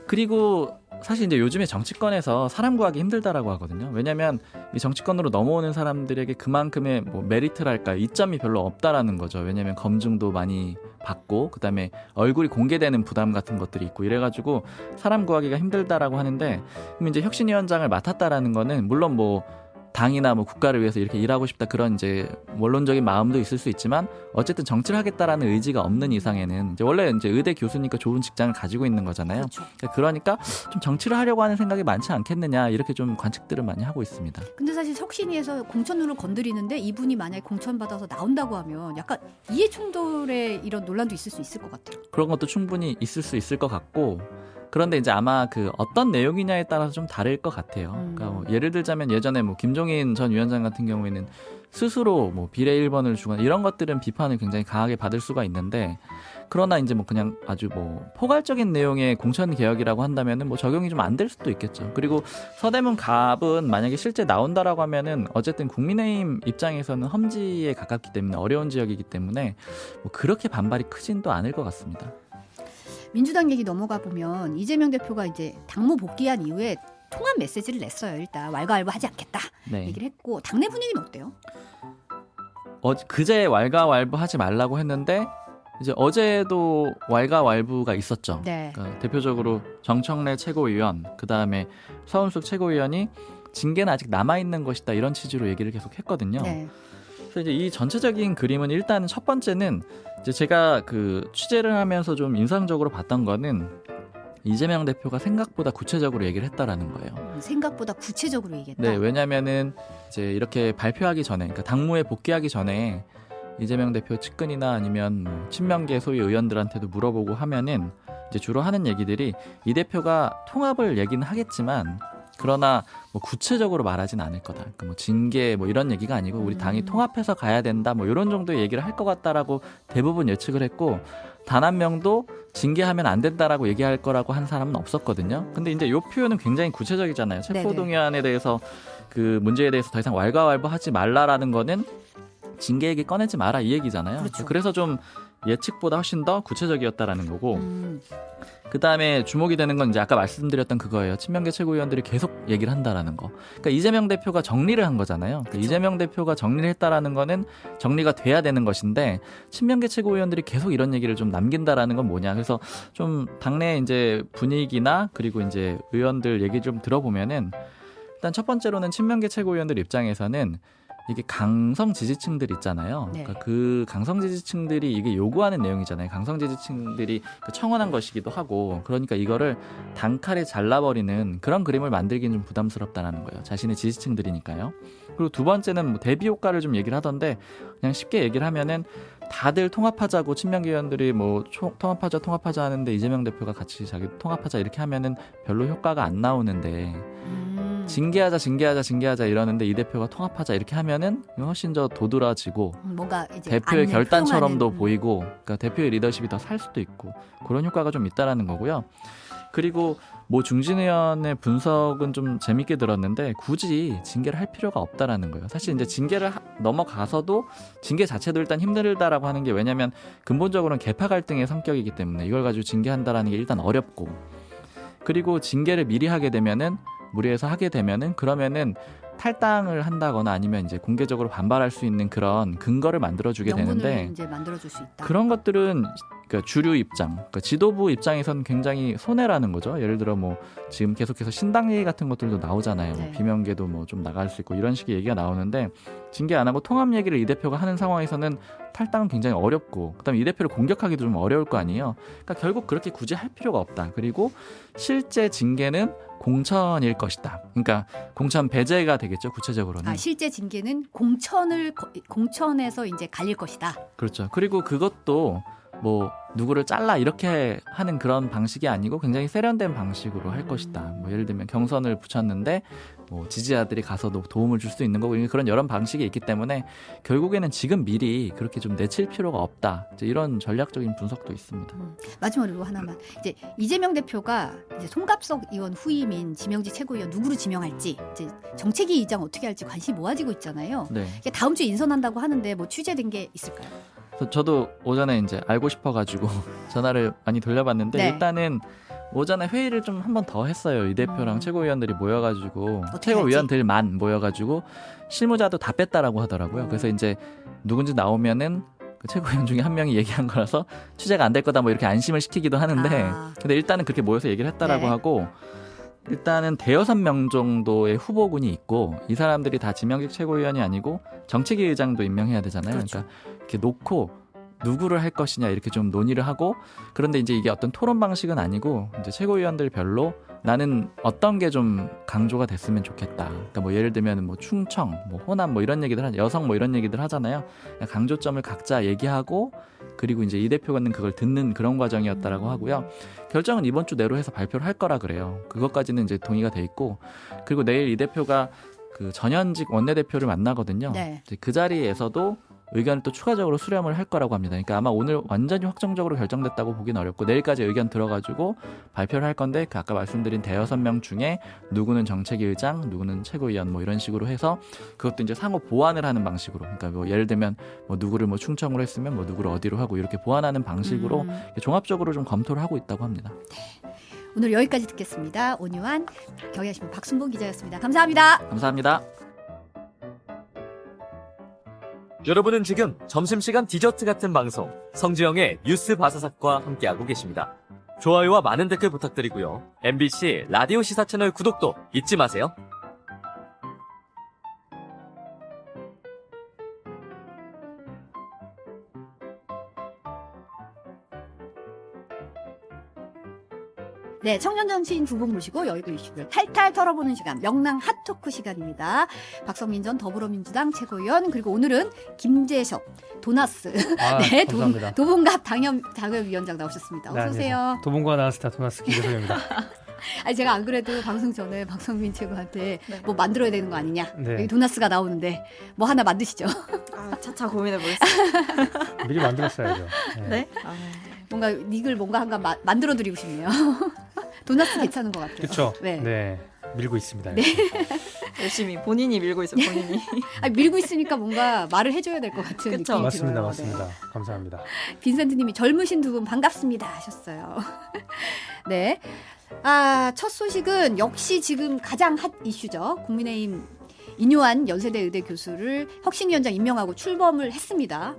S3: 그리고 사실 이제 요즘에 정치권에서 사람 구하기 힘들다라고 하거든요. 왜냐하면 이 정치권으로 넘어오는 사람들에게 그만큼의 뭐 메리트랄까 이점이 별로 없다라는 거죠. 왜냐하면 검증도 많이 받고 그다음에 얼굴이 공개되는 부담 같은 것들이 있고 이래가지고 사람 구하기가 힘들다라고 하는데 그럼 이제 혁신위원장을 맡았다라는 거는 물론 뭐 당이나 뭐 국가를 위해서 이렇게 일하고 싶다 그런 이제 원론적인 마음도 있을 수 있지만 어쨌든 정치를 하겠다라는 의지가 없는 이상에는 이제 원래 이제 의대 교수니까 좋은 직장을 가지고 있는 거잖아요.
S1: 그렇죠.
S3: 그러니까 좀 정치를 하려고 하는 생각이 많지 않겠느냐 이렇게 좀 관측들을 많이 하고 있습니다.
S1: 근데 사실 혁신위에서 공천룰을 건드리는데 이분이 만약에 공천 받아서 나온다고 하면 약간 이해 충돌의 이런 논란도 있을 수 있을 것 같아요.
S3: 그런 것도 충분히 있을 수 있을 것 같고 그런데 이제 아마 그 어떤 내용이냐에 따라서 좀 다를 것 같아요. 그러니까 뭐 예를 들자면 예전에 뭐 김종인 전 위원장 같은 경우에는 스스로 뭐 비례 1번을 주거나 이런 것들은 비판을 굉장히 강하게 받을 수가 있는데 그러나 이제 뭐 그냥 아주 뭐 포괄적인 내용의 공천 개혁이라고 한다면은 뭐 적용이 좀 안 될 수도 있겠죠. 그리고 서대문 갑은 만약에 실제 나온다라고 하면은 어쨌든 국민의힘 입장에서는 험지에 가깝기 때문에 어려운 지역이기 때문에 뭐 그렇게 반발이 크진 또 않을 것 같습니다.
S1: 민주당 얘기 넘어가 보면 이재명 대표가 이제 당무 복귀한 이후에 통합 메시지를 냈어요. 일단 왈가왈부하지 않겠다
S3: 네.
S1: 얘기를 했고 당내 분위기는 어때요?
S3: 그제 왈가왈부하지 말라고 했는데 이제 어제도 왈가왈부가 있었죠.
S1: 네.
S3: 그러니까 대표적으로 정청래 최고위원, 그 다음에 서은숙 최고위원이 징계는 아직 남아 있는 것이다 이런 취지로 얘기를 계속 했거든요.
S1: 네.
S3: 그래서 이제 이 전체적인 그림은 일단 첫 번째는 이제 제가 그 취재를 하면서 좀 인상적으로 봤던 거는 이재명 대표가 생각보다 구체적으로 얘기를 했다라는 거예요.
S1: 생각보다 구체적으로 얘기했다.
S3: 네, 왜냐면은 이제 이렇게 발표하기 전에, 그러니까 당무에 복귀하기 전에 이재명 대표 측근이나 아니면 뭐 친명계 소위 의원들한테도 물어보고 하면은 이제 주로 하는 얘기들이 이 대표가 통합을 얘기는 하겠지만 그러나 뭐 구체적으로 말하진 않을 거다. 그러니까 뭐 징계 뭐 이런 얘기가 아니고 우리 당이 통합해서 가야 된다. 뭐 이런 정도의 얘기를 할 것 같다라고 대부분 예측을 했고 단 한 명도 징계하면 안 된다라고 얘기할 거라고 한 사람은 없었거든요. 근데 이제 요 표현은 굉장히 구체적이잖아요. 체포동의안에 대해서 그 문제에 대해서 더 이상 왈가왈부하지 말라라는 거는 징계 얘기 꺼내지 마라 이 얘기잖아요.
S1: 그렇죠.
S3: 그래서 좀 예측보다 훨씬 더 구체적이었다라는 거고 그 다음에 주목이 되는 건 이제 아까 말씀드렸던 그거예요. 친명계 최고위원들이 계속 얘기를 한다라는 거. 그러니까 이재명 대표가 정리를 한 거잖아요. 그러니까 이재명 대표가 정리를 했다라는 거는 정리가 돼야 되는 것인데 친명계 최고위원들이 계속 이런 얘기를 좀 남긴다라는 건 뭐냐. 그래서 좀 당내 이제 분위기나 그리고 이제 의원들 얘기 좀 들어보면은 일단 첫 번째로는 친명계 최고위원들 입장에서는 이게 강성 지지층들 있잖아요.
S1: 네.
S3: 그러니까 그 강성 지지층들이 이게 요구하는 내용이잖아요. 강성 지지층들이 청원한 것이기도 하고, 그러니까 이거를 단칼에 잘라버리는 그런 그림을 만들기는 좀 부담스럽다는 거예요. 자신의 지지층들이니까요. 그리고 두 번째는 뭐 대비 효과를 좀 얘기를 하던데, 그냥 쉽게 얘기를 하면은 다들 통합하자고 친명계 의원들이 뭐 통합하자 하는데 이재명 대표가 같이 자기 통합하자 이렇게 하면은 별로 효과가 안 나오는데, 징계하자 이러는데 이 대표가 통합하자 이렇게 하면은 훨씬 더 도드라지고
S1: 뭔가 이제
S3: 대표의
S1: 안내,
S3: 결단처럼도
S1: 포용하는,
S3: 보이고, 그러니까 대표의 리더십이 더 살 수도 있고 그런 효과가 좀 있다라는 거고요. 그리고 뭐 중진 의원의 분석은 좀 재밌게 들었는데, 굳이 징계를 할 필요가 없다라는 거예요. 사실 이제 징계를 넘어가서도 징계 자체도 일단 힘들다라고 하는 게, 왜냐하면 근본적으로는 계파 갈등의 성격이기 때문에 이걸 가지고 징계한다라는 게 일단 어렵고, 그리고 징계를 미리 하게 되면은, 무리해서 하게 되면은, 그러면은 탈당을 한다거나 아니면 이제 공개적으로 반발할 수 있는 그런 근거를 만들어주게
S1: 명분을
S3: 되는데,
S1: 이제 만들어줄 수 있다.
S3: 그런 것들은 그러니까 주류 입장, 그러니까 지도부 입장에선 굉장히 손해라는 거죠. 예를 들어 뭐 지금 계속해서 신당 얘기 같은 것들도 나오잖아요.
S1: 네.
S3: 비명계도 뭐 좀 나갈 수 있고 이런 식의 얘기가 나오는데, 징계 안 하고 통합 얘기를 이 대표가 하는 상황에서는 탈당은 굉장히 어렵고, 그다음에 이 대표를 공격하기도 좀 어려울 거 아니에요. 그러니까 결국 그렇게 굳이 할 필요가 없다. 그리고 실제 징계는 공천일 것이다. 그러니까 공천 배제가 되겠죠, 구체적으로는.
S1: 실제 징계는 공천에서 이제 갈릴 것이다.
S3: 그렇죠. 그리고 그것도 뭐 누구를 잘라 이렇게 하는 그런 방식이 아니고 굉장히 세련된 방식으로 할 것이다. 뭐 예를 들면 경선을 붙였는데 뭐 지지자들이 가서도 도움을 줄 수 있는 거고, 그런 여러 방식이 있기 때문에 결국에는 지금 미리 그렇게 좀 내칠 필요가 없다. 이제 이런 전략적인 분석도 있습니다.
S1: 마지막으로 하나만, 이제 이재명 대표가 이제 송갑석 의원 후임인 지명직 최고위원 누구로 지명할지, 이제 정책위 의장 어떻게 할지 관심이 모아지고 있잖아요.
S3: 네.
S1: 이게 다음 주에 인선한다고 하는데 뭐 취재된 게 있을까요?
S3: 그래서 저도 오전에 이제 알고 싶어가지고 전화를 많이 돌려봤는데,
S1: 네.
S3: 일단은 오전에 회의를 좀 한 번 더 했어요. 이 대표랑 최고위원들이 모여가지고,
S1: 어떻게
S3: 최고위원들만 모여가지고 실무자도 다 뺐다라고 하더라고요. 그래서 이제 누군지 나오면은 그 최고위원 중에 한 명이 얘기한 거라서 취재가 안 될 거다 뭐 이렇게 안심을 시키기도 하는데, 근데 일단은 그렇게 모여서 얘기를 했다라고
S1: 네.
S3: 하고, 일단은 대여섯 명 정도의 후보군이 있고, 이 사람들이 다 지명직 최고위원이 아니고 정책위 의장도 임명해야 되잖아요.
S1: 그렇죠.
S3: 그러니까 이렇게 놓고 누구를 할 것이냐 이렇게 좀 논의를 하고, 그런데 이제 이게 어떤 토론 방식은 아니고 이제 최고위원들별로 나는 어떤 게 좀 강조가 됐으면 좋겠다. 그러니까 뭐 예를 들면 뭐 충청, 뭐 호남 뭐 이런 얘기들 여성 뭐 이런 얘기들 하잖아요. 강조점을 각자 얘기하고, 그리고 이제 이 대표는 그걸 듣는 그런 과정이었다라고 하고요. 결정은 이번 주 내로 해서 발표를 할 거라 그래요. 그것까지는 이제 동의가 돼 있고, 그리고 내일 이 대표가 그 전현직 원내대표를 만나거든요.
S1: 네.
S3: 이제 그 자리에서도 의견을 또 추가적으로 수렴을 할 거라고 합니다. 그러니까 아마 오늘 완전히 확정적으로 결정됐다고 보긴 어렵고, 내일까지 의견 들어가지고 발표를 할 건데, 그 아까 말씀드린 대여섯 명 중에 누구는 정책위 의장, 누구는 최고위원 뭐 이런 식으로 해서 그것도 이제 상호 보완을 하는 방식으로, 그러니까 뭐 예를 들면 뭐 누구를 뭐 충청으로 했으면 뭐 누구를 어디로 하고 이렇게 보완하는 방식으로 종합적으로 좀 검토를 하고 있다고 합니다.
S1: 오늘 여기까지 듣겠습니다. 온유한 경향신문 박순봉 기자였습니다. 감사합니다.
S3: 감사합니다.
S4: 여러분은 지금 점심시간 디저트 같은 방송 성주영의 뉴스 바사삭과 함께하고 계십니다. 좋아요와 많은 댓글 부탁드리고요. MBC 라디오 시사 채널 구독도 잊지 마세요.
S1: 네, 청년정치인 두 분 모시고 여의도 이슈를 탈탈 털어보는 시간, 명랑 핫토크 시간입니다. 박성민 전 더불어민주당 최고위원, 그리고 오늘은 김재섭 도나스 네,
S5: 감사합니다.
S1: 도봉갑 당협위원장 나오셨습니다. 어서 오세요.
S5: 안녕하세요. 도봉과 나스타 도나스 김재섭입니다.
S1: 아니, 제가 안 그래도 방송 전에 박성민 최고한테 뭐 만들어야 되는 거 아니냐.
S5: 네.
S1: 여기 도나스가 나오는데 뭐 하나 만드시죠.
S2: 차차 고민해 보겠습니다.
S5: 미리 만들었어야죠.
S2: 네?
S1: 뭔가 닉을 뭔가 한가 만들어 드리고 싶네요. 도나스 괜찮은 것 같아요.
S5: 그렇죠.
S1: 네.
S5: 네. 밀고 있습니다.
S1: 네.
S2: 열심히 본인이 밀고 있어요. 본인이.
S1: 아니, 밀고 있으니까 뭔가 말을 해줘야 될 것 같은
S2: 그쵸.
S1: 느낌이
S5: 맞습니다.
S1: 들어요.
S5: 맞습니다. 감사합니다.
S1: 네. 빈센트님이 젊으신 두 분 반갑습니다 하셨어요. 네. 첫 소식은 역시 지금 가장 핫 이슈죠. 국민의힘 인요한 연세대 의대 교수를 혁신위원장 임명하고 출범을 했습니다.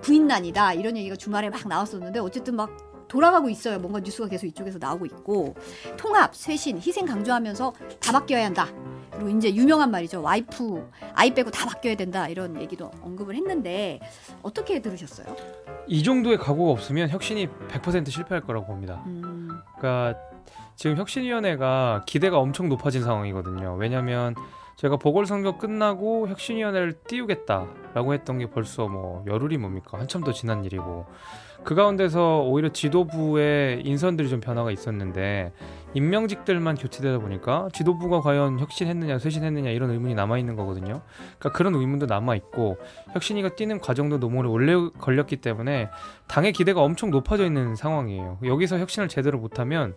S1: 부인난이다 이런 얘기가 주말에 막 나왔었는데, 어쨌든 막 돌아가고 있어요. 뭔가 뉴스가 계속 이쪽에서 나오고 있고 통합, 쇄신, 희생 강조하면서 다 바뀌어야 한다. 그리고 이제 유명한 말이죠. 와이프, 아이 빼고 다 바뀌어야 된다. 이런 얘기도 언급을 했는데 어떻게 들으셨어요?
S5: 이 정도의 각오가 없으면 혁신이 100% 실패할 거라고 봅니다. 그러니까 지금 혁신위원회가 기대가 엄청 높아진 상황이거든요. 왜냐하면 제가 보궐선거 끝나고 혁신위원회를 띄우겠다라고 했던 게 벌써 뭐 열흘이 뭡니까? 한참 더 지난 일이고 그 가운데서 오히려 지도부의 인선들이 좀 변화가 있었는데 임명직들만 교체되다 보니까 지도부가 과연 혁신했느냐 쇄신했느냐 이런 의문이 남아있는 거거든요. 그러니까 그런 의문도 남아있고 혁신위가 뛰는 과정도 너무 오래 걸렸기 때문에 당의 기대가 엄청 높아져 있는 상황이에요. 여기서 혁신을 제대로 못하면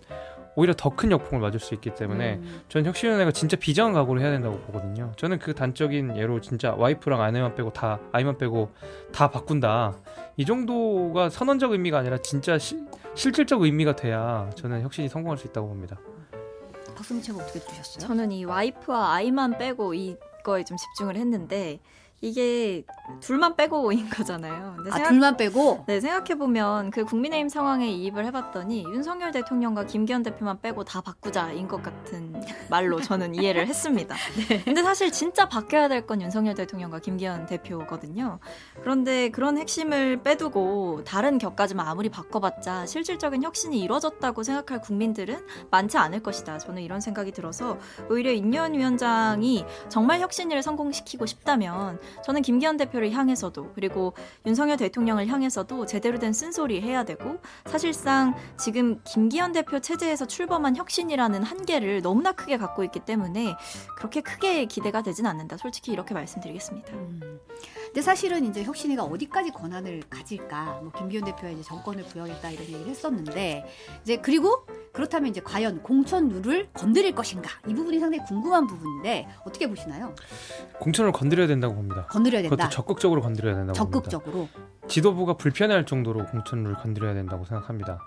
S5: 오히려 더 큰 역풍을 맞을 수 있기 때문에 전 혁신위원회가 진짜 비정한 각오를 해야 된다고 보거든요. 저는 그 단적인 예로 진짜 와이프랑 아내만 빼고 다 아이만 빼고 다 바꾼다. 이 정도가 선언적 의미가 아니라 진짜 실질적 의미가 돼야 저는 혁신이 성공할 수 있다고 봅니다.
S1: 박수민 씨가 어떻게 들으셨어요?
S2: 저는 이 와이프와 아이만 빼고 이거에 좀 집중을 했는데 이게 둘만 빼고인 거잖아요. 근데
S1: 둘만 빼고?
S2: 네, 생각해보면 그 국민의힘 상황에 이입을 해봤더니 윤석열 대통령과 김기현 대표만 빼고 다 바꾸자인 것 같은 말로 저는 이해를 했습니다. 네. 근데 사실 진짜 바뀌어야 될 건 윤석열 대통령과 김기현 대표거든요. 그런데 그런 핵심을 빼두고 다른 격까지만 아무리 바꿔봤자 실질적인 혁신이 이루어졌다고 생각할 국민들은 많지 않을 것이다. 저는 이런 생각이 들어서 오히려 인현 위원장이 정말 혁신을 성공시키고 싶다면 저는 김기현 대표를 향해서도 그리고 윤석열 대통령을 향해서도 제대로 된 쓴소리 해야 되고 사실상 지금 김기현 대표 체제에서 출범한 혁신이라는 한계를 너무나 크게 갖고 있기 때문에 그렇게 크게 기대가 되진 않는다. 솔직히 이렇게 말씀드리겠습니다.
S1: 근데 사실은 이제 혁신위가 어디까지 권한을 가질까? 뭐 김기현 대표가 이제 정권을 부여했다 이런 얘기를 했었는데 이제 그리고 그렇다면 이제 과연 공천 룰을 건드릴 것인가? 이 부분이 상당히 궁금한 부분인데 어떻게 보시나요?
S5: 공천을 건드려야 된다고 봅니다.
S1: 건드려야 된다.
S5: 그것도 적극적으로 건드려야 된다고
S1: 적극적으로.
S5: 봅니다. 지도부가 불편해할 정도로 공천을 건드려야 된다고 생각합니다.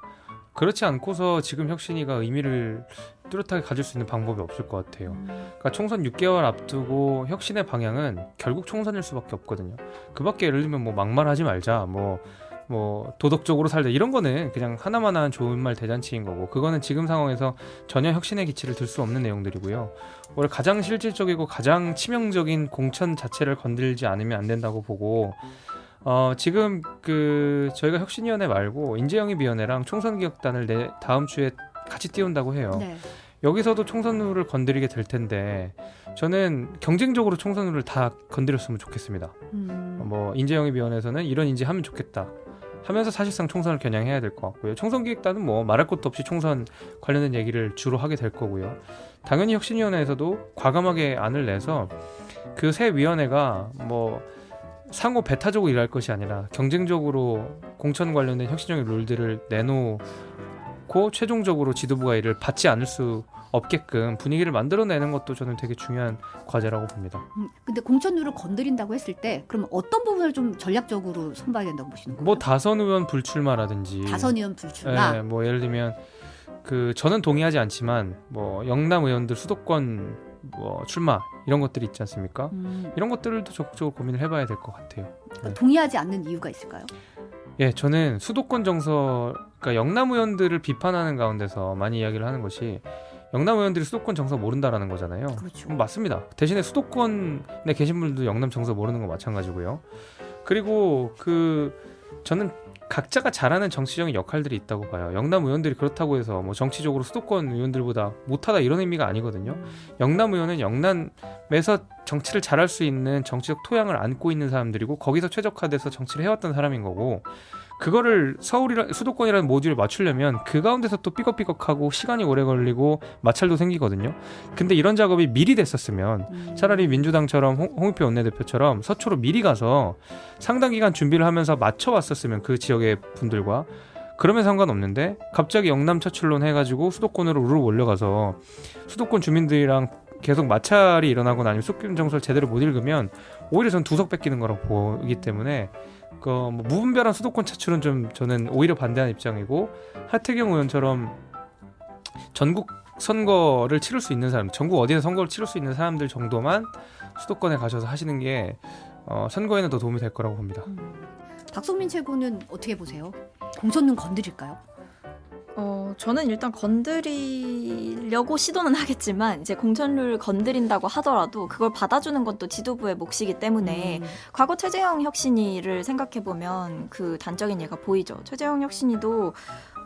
S5: 그렇지 않고서 지금 혁신위가 의미를 뚜렷하게 가질 수 있는 방법이 없을 것 같아요. 그러니까 총선 6개월 앞두고 혁신의 방향은 결국 총선일 수밖에 없거든요. 그 밖에 예를 들면 뭐 막말하지 말자, 뭐 도덕적으로 살자 이런 거는 그냥 하나만한 좋은 말 대잔치인 거고 그거는 지금 상황에서 전혀 혁신의 기치를 들 수 없는 내용들이고요. 오히려 가장 실질적이고 가장 치명적인 공천 자체를 건들지 않으면 안 된다고 보고 지금 저희가 혁신위원회 말고 인재영입위원회랑 총선기획단을 다음 주에 같이 띄운다고 해요.
S1: 네.
S5: 여기서도 총선 룰을 건드리게 될 텐데 저는 경쟁적으로 총선 룰을 다 건드렸으면 좋겠습니다. 인재영입위원회에서는 이런 인재하면 좋겠다 하면서 사실상 총선을 겨냥해야 될 것 같고요. 총선기획단은 뭐 말할 것도 없이 총선 관련된 얘기를 주로 하게 될 거고요. 당연히 혁신위원회에서도 과감하게 안을 내서 그 새 위원회가 뭐 상호 배타적으로 일할 것이 아니라 경쟁적으로 공천 관련된 혁신적인 룰들을 내놓고 최종적으로 지도부가 이를 받지 않을 수 없게끔 분위기를 만들어내는 것도 저는 되게 중요한 과제라고 봅니다.
S1: 근데 공천 룰을 건드린다고 했을 때 그럼 어떤 부분을 좀 전략적으로 손봐야 된다고 보시는 거예요?
S5: 뭐 다선 의원 불출마라든지
S1: 다선 의원 불출마?
S5: 뭐 예를 들면 저는 동의하지 않지만 뭐 영남 의원들 수도권 뭐 출마 이런 것들이 있지 않습니까? 이런 것들도 적극적으로 고민을 해봐야 될 것 같아요. 네.
S1: 동의하지 않는 이유가 있을까요?
S5: 예, 저는 수도권 정서, 그러니까 영남 의원들을 비판하는 가운데서 많이 이야기를 하는 것이 영남 의원들이 수도권 정서 모른다라는 거잖아요.
S1: 그렇죠.
S5: 맞습니다. 대신에 수도권에 계신 분들도 영남 정서 모르는 거 마찬가지고요. 그리고 저는 각자가 잘하는 정치적인 역할들이 있다고 봐요. 영남 의원들이 그렇다고 해서 뭐 정치적으로 수도권 의원들보다 못하다 이런 의미가 아니거든요. 영남 의원은 영남에서 정치를 잘할 수 있는 정치적 토양을 안고 있는 사람들이고 거기서 최적화돼서 정치를 해왔던 사람인 거고 그거를 수도권이라는 모듈에 맞추려면 그 가운데서 또 삐걱삐걱하고 시간이 오래 걸리고 마찰도 생기거든요. 근데 이런 작업이 미리 됐었으면 차라리 민주당처럼 홍익표 원내대표처럼 서초로 미리 가서 상당 기간 준비를 하면서 맞춰왔었으면 그 지역의 분들과 그러면 상관없는데 갑자기 영남 차출론 해가지고 수도권으로 우르르 몰려가서 수도권 주민들이랑 계속 마찰이 일어나거나 아니면 수도권 정서를 제대로 못 읽으면 오히려 전 두석 뺏기는 거라고 보기 때문에 무분별한 수도권 차출은 저는 오히려 반대하는 입장이고 하태경 의원처럼 전국 선거를 치를 수 있는 사람, 전국 어디에 선거를 치를 수 있는 사람들 정도만 수도권에 가셔서 하시는 게 선거에는 더 도움이 될 거라고 봅니다.
S1: 박성민 최고는 어떻게 보세요? 공천은 건드릴까요?
S2: 저는 일단 건드리려고 시도는 하겠지만 이제 공천룰 건드린다고 하더라도 그걸 받아주는 건 또 지도부의 몫이기 때문에 과거 최재형 혁신위를 생각해보면 그 단적인 예가 보이죠. 최재형 혁신위도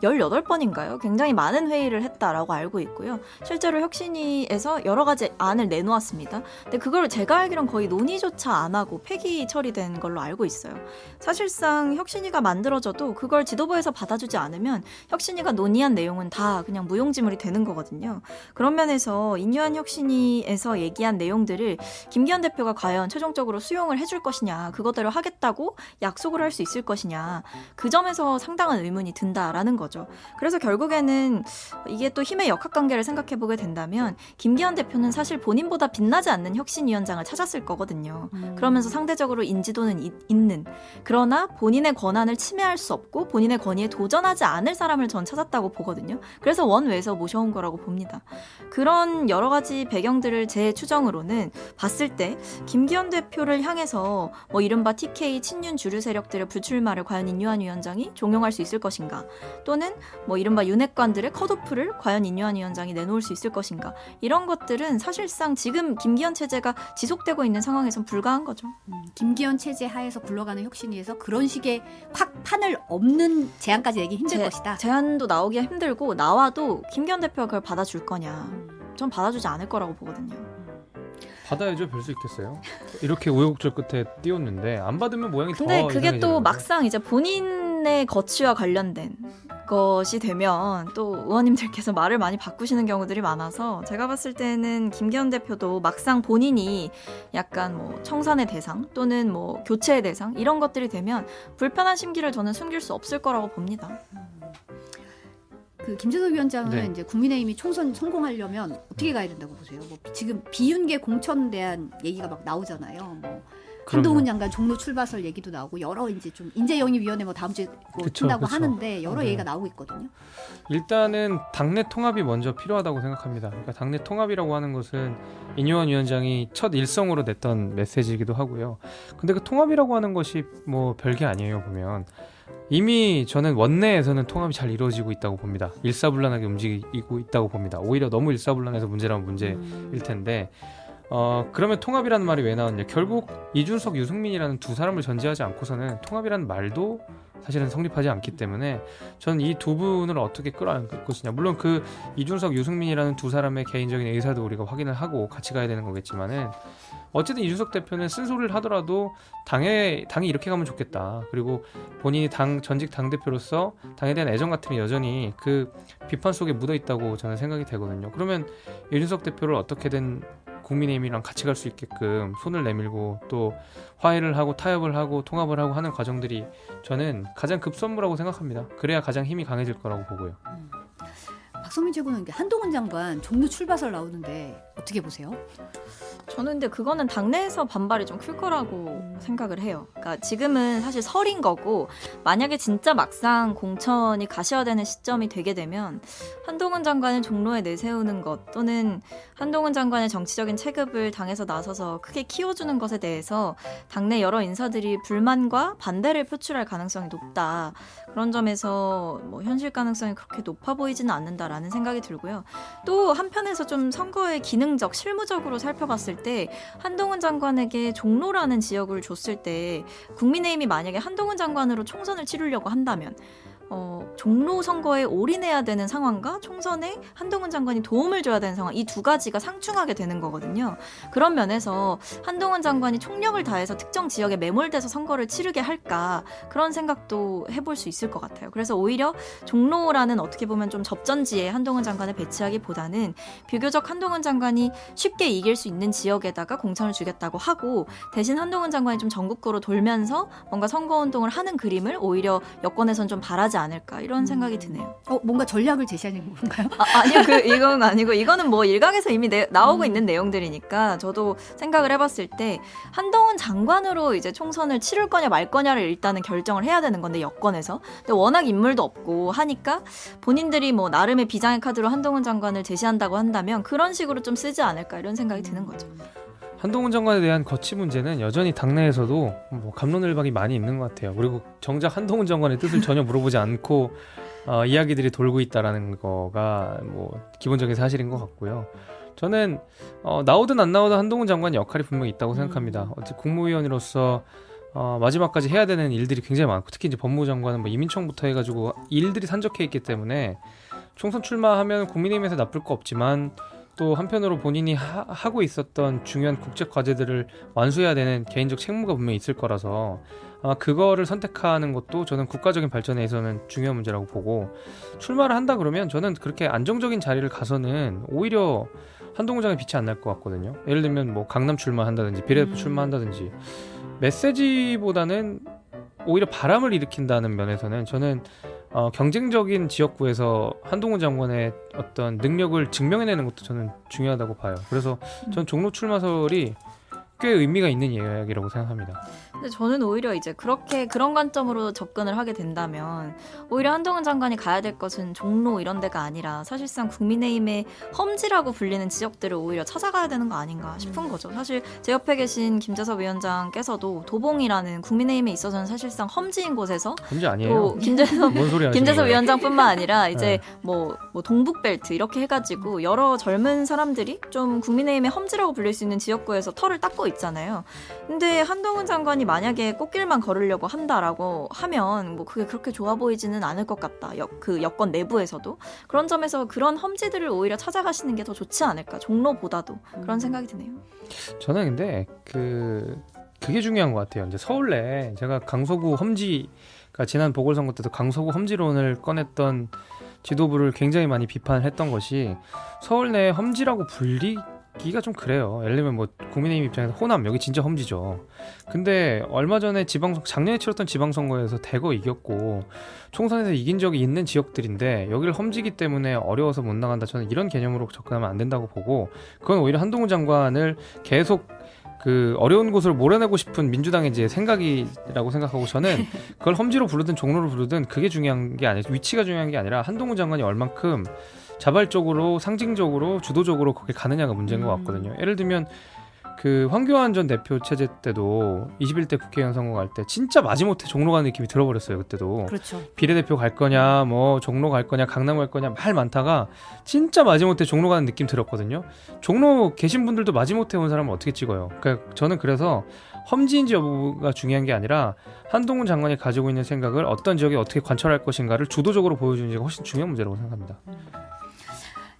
S2: 18번인가요? 굉장히 많은 회의를 했다라고 알고 있고요. 실제로 혁신위에서 여러 가지 안을 내놓았습니다. 근데 그걸 제가 알기론 거의 논의조차 안 하고 폐기 처리된 걸로 알고 있어요. 사실상 혁신위가 만들어져도 그걸 지도부에서 받아주지 않으면 혁신위가 논의한 내용은 다 그냥 무용지물이 되는 거거든요. 그런 면에서 인유한 혁신위에서 얘기한 내용들을 김기현 대표가 과연 최종적으로 수용을 해줄 것이냐, 그거대로 하겠다고 약속을 할 수 있을 것이냐, 그 점에서 상당한 의문이 든다라는 거죠. 그래서 결국에는 이게 또 힘의 역학관계를 생각해보게 된다면 김기현 대표는 사실 본인보다 빛나지 않는 혁신위원장을 찾았을 거거든요. 그러면서 상대적으로 인지도는 있는, 그러나 본인의 권한을 침해할 수 없고 본인의 권위에 도전하지 않을 사람을 전 찾았다고 보거든요. 그래서 원외에서 모셔온 거라고 봅니다. 그런 여러 가지 배경들을 제 추정으로는 봤을 때 김기현 대표를 향해서 뭐 이른바 TK 친윤 주류 세력들의 불출마를 과연 인유한 위원장이 종용할 수 있을 것인가, 또는 뭐 이른바 윤핵관들의 컷오프를 과연 인유한 위원장이 내놓을 수 있을 것인가, 이런 것들은 사실상 지금 김기현 체제가 지속되고 있는 상황에선 불가한 거죠.
S1: 김기현 체제 하에서 굴러가는 혁신위에서 그런 식의 확 판을 없는 제안까지 내기 힘들 것이다.
S2: 제안도 나오기가 힘들고 나와도 김기현 대표가 그걸 받아줄 거냐, 전 받아주지 않을 거라고 보거든요.
S5: 받아야죠. 별 수 있겠어요. 이렇게 우여곡절 끝에 띄웠는데 안 받으면 모양이 더
S2: 근데 그게
S5: 이상해지는
S2: 또
S5: 건데.
S2: 막상 이제 본인의 거취와 관련된 것이 되면 또 의원님들께서 말을 많이 바꾸시는 경우들이 많아서 제가 봤을 때는 김기현 대표도 막상 본인이 약간 뭐 청산의 대상 또는 뭐 교체의 대상 이런 것들이 되면 불편한 심기를 저는 숨길 수 없을 거라고 봅니다.
S1: 그 김재섭 위원장은
S5: 네.
S1: 이제 국민의힘이 총선 성공하려면 어떻게 가야 된다고 보세요? 뭐 지금 비윤계 공천에 대한 얘기가 막 나오잖아요. 뭐 한동훈 장관 종로 출마설 얘기도 나오고 여러 이제 좀 인재영입위원회 뭐 다음 주에 뭐
S5: 그쵸,
S1: 튼다고
S5: 그쵸.
S1: 하는데 여러
S5: 네.
S1: 얘기가 나오고 있거든요.
S5: 일단은 당내 통합이 먼저 필요하다고 생각합니다. 그러니까 당내 통합이라고 하는 것은 인유한 위원장이 첫 일성으로 냈던 메시지이기도 하고요. 근데 그 통합이라고 하는 것이 뭐 별게 아니에요. 보면 이미 저는 원내에서는 통합이 잘 이루어지고 있다고 봅니다. 일사불란하게 움직이고 있다고 봅니다. 오히려 너무 일사불란해서 문제라면 문제일 텐데 그러면 통합이라는 말이 왜 나왔냐. 결국 이준석, 유승민이라는 두 사람을 전제하지 않고서는 통합이라는 말도 사실은 성립하지 않기 때문에 저는 이 두 분을 어떻게 끌어안을 것이냐. 물론 그 이준석, 유승민이라는 두 사람의 개인적인 의사도 우리가 확인을 하고 같이 가야 되는 거겠지만은 어쨌든 이준석 대표는 쓴소리를 하더라도 당이 이렇게 가면 좋겠다. 그리고 본인이 전직 당대표로서 당에 대한 애정 같음이 여전히 그 비판 속에 묻어 있다고 저는 생각이 되거든요. 그러면 이준석 대표를 어떻게든 국민의힘이랑 같이 갈 수 있게끔 손을 내밀고 또 화해를 하고 타협을 하고 통합을 하고 하는 과정들이 저는 가장 급선무라고 생각합니다. 그래야 가장 힘이 강해질 거라고 보고요.
S1: 박성민 최고는 한동훈 장관 종로 출마설 나오는데 어떻게 보세요?
S2: 저는 근데 그거는 당내에서 반발이 좀 클 거라고 생각을 해요. 그러니까 지금은 사실 설인 거고 만약에 진짜 막상 공천이 가셔야 되는 시점이 되게 되면 한동훈 장관을 종로에 내세우는 것 또는 한동훈 장관의 정치적인 체급을 당에서 나서서 크게 키워주는 것에 대해서 당내 여러 인사들이 불만과 반대를 표출할 가능성이 높다. 그런 점에서 뭐 현실 가능성이 그렇게 높아 보이지는 않는다라는 생각이 들고요. 또 한편에서 좀 선거의 기능적, 실무적으로 살펴봤을 때 한동훈 장관에게 종로라는 지역을 줬을 때 국민의힘이 만약에 한동훈 장관으로 총선을 치르려고 한다면 종로 선거에 올인해야 되는 상황과 총선에 한동훈 장관이 도움을 줘야 되는 상황, 이 두 가지가 상충하게 되는 거거든요. 그런 면에서 한동훈 장관이 총력을 다해서 특정 지역에 매몰돼서 선거를 치르게 할까, 그런 생각도 해볼 수 있을 것 같아요. 그래서 오히려 종로라는 어떻게 보면 좀 접전지에 한동훈 장관을 배치하기보다는 비교적 한동훈 장관이 쉽게 이길 수 있는 지역에다가 공천을 주겠다고 하고, 대신 한동훈 장관이 좀 전국구로 돌면서 뭔가 선거운동을 하는 그림을 오히려 여권에선 좀 바라지 않을까, 이런 생각이 드네요.
S1: 뭔가 전략을 제시하는 건가요?
S2: 아니요, 이건 아니고, 이거는 뭐 일각에서 이미 나오고 있는 내용들이니까 저도 생각을 해봤을 때 한동훈 장관으로 이제 총선을 치를 거냐 말 거냐를 일단은 결정을 해야 되는 건데, 여권에서. 근데 워낙 인물도 없고 하니까 본인들이 뭐 나름의 비장의 카드로 한동훈 장관을 제시한다고 한다면 그런 식으로 좀 쓰지 않을까, 이런 생각이 드는 거죠.
S5: 한동훈 장관에 대한 거취 문제는 여전히 당내에서도 뭐 갑론을박이 많이 있는 것 같아요. 그리고 정작 한동훈 장관의 뜻을 전혀 물어보지 않고 이야기들이 돌고 있다라는 거가 뭐 기본적인 사실인 것 같고요. 저는 나오든 안 나오든 한동훈 장관 역할이 분명히 있다고 생각합니다. 어쨌든 국무위원으로서 마지막까지 해야 되는 일들이 굉장히 많고 특히 이제 법무부 장관은 뭐 이민청부터 해가지고 일들이 산적해 있기 때문에 총선 출마하면 국민의힘에서 나쁠 거 없지만 또 한편으로 본인이 하고 있었던 중요한 국제 과제들을 완수해야 되는 개인적 책무가 분명히 있을 거라서 아마 그거를 선택하는 것도 저는 국가적인 발전에 있어서는 중요한 문제라고 보고 출마를 한다 그러면 저는 그렇게 안정적인 자리를 가서는 오히려 한동훈 장관이 빛이 안 날 것 같거든요. 예를 들면 뭐 강남 출마한다든지 비례대표 출마한다든지 메시지보다는 오히려 바람을 일으킨다는 면에서는 저는 경쟁적인 지역구에서 한동훈 장관의 어떤 능력을 증명해내는 것도 저는 중요하다고 봐요. 그래서 전 종로 출마설이 꽤 의미가 있는 이야기라고 생각합니다.
S2: 근데 저는 오히려 이제 그런 관점으로 접근을 하게 된다면 오히려 한동훈 장관이 가야 될 것은 종로 이런 데가 아니라 사실상 국민의힘의 험지라고 불리는 지역들을 오히려 찾아가야 되는 거 아닌가 싶은 거죠. 사실 제 옆에 계신 김재섭 위원장께서도 도봉이라는 국민의힘에 있어서는 사실상 험지인 곳에서
S5: 문제 아니에요.
S2: 또 김재섭
S5: 뭔 소리 하시는
S2: 김재섭
S5: 거예요?
S2: 위원장뿐만 아니라 이제 뭐 동북벨트 이렇게 해가지고 여러 젊은 사람들이 좀 국민의힘의 험지라고 불릴 수 있는 지역구에서 털을 닦고 있잖아요. 근데 한동훈 장관이 만약에 꽃길만 걸으려고 한다라고 하면 뭐 그게 그렇게 좋아 보이지는 않을 것 같다. 그 여권 내부에서도 그런 점에서 그런 험지들을 오히려 찾아가시는 게 더 좋지 않을까. 종로보다도 그런 생각이 드네요.
S5: 저는 근데 그게 중요한 것 같아요. 이제 서울 내 제가 강서구 험지가 지난 보궐선거 때도 강서구 험지론을 꺼냈던 지도부를 굉장히 많이 비판을 했던 것이 서울 내 험지라고 불리기가 좀 그래요. 예를 들면 뭐 국민의힘 입장에서 호남 여기 진짜 험지죠. 근데 얼마 전에 작년에 치렀던 지방선거에서 대거 이겼고 총선에서 이긴 적이 있는 지역들인데 여기를 험지기 때문에 어려워서 못 나간다. 저는 이런 개념으로 접근하면 안 된다고 보고 그건 오히려 한동훈 장관을 계속 그 어려운 곳을 몰아내고 싶은 민주당의 이제 생각이라고 생각하고 저는 그걸 험지로 부르든 종로로 부르든 그게 중요한 게 아니라 위치가 중요한 게 아니라 한동훈 장관이 얼만큼 자발적으로 상징적으로 주도적으로 거기 가느냐가 문제인 것 같거든요. 예를 들면 그 황교안 전 대표 체제 때도 21대 국회의원 선거 갈 때 진짜 마지못해 종로 가는 느낌이 들어버렸어요. 그때도
S1: 그렇죠.
S5: 비례대표 갈 거냐 뭐 종로 갈 거냐 강남 갈 거냐 말 많다가 진짜 마지못해 종로 가는 느낌 들었거든요. 종로 계신 분들도 마지못해 온 사람은 어떻게 찍어요. 그러니까 저는 그래서 험지인지 여부가 중요한 게 아니라 한동훈 장관이 가지고 있는 생각을 어떤 지역에 어떻게 관철할 것인가를 주도적으로 보여주는 게 훨씬 중요한 문제라고 생각합니다.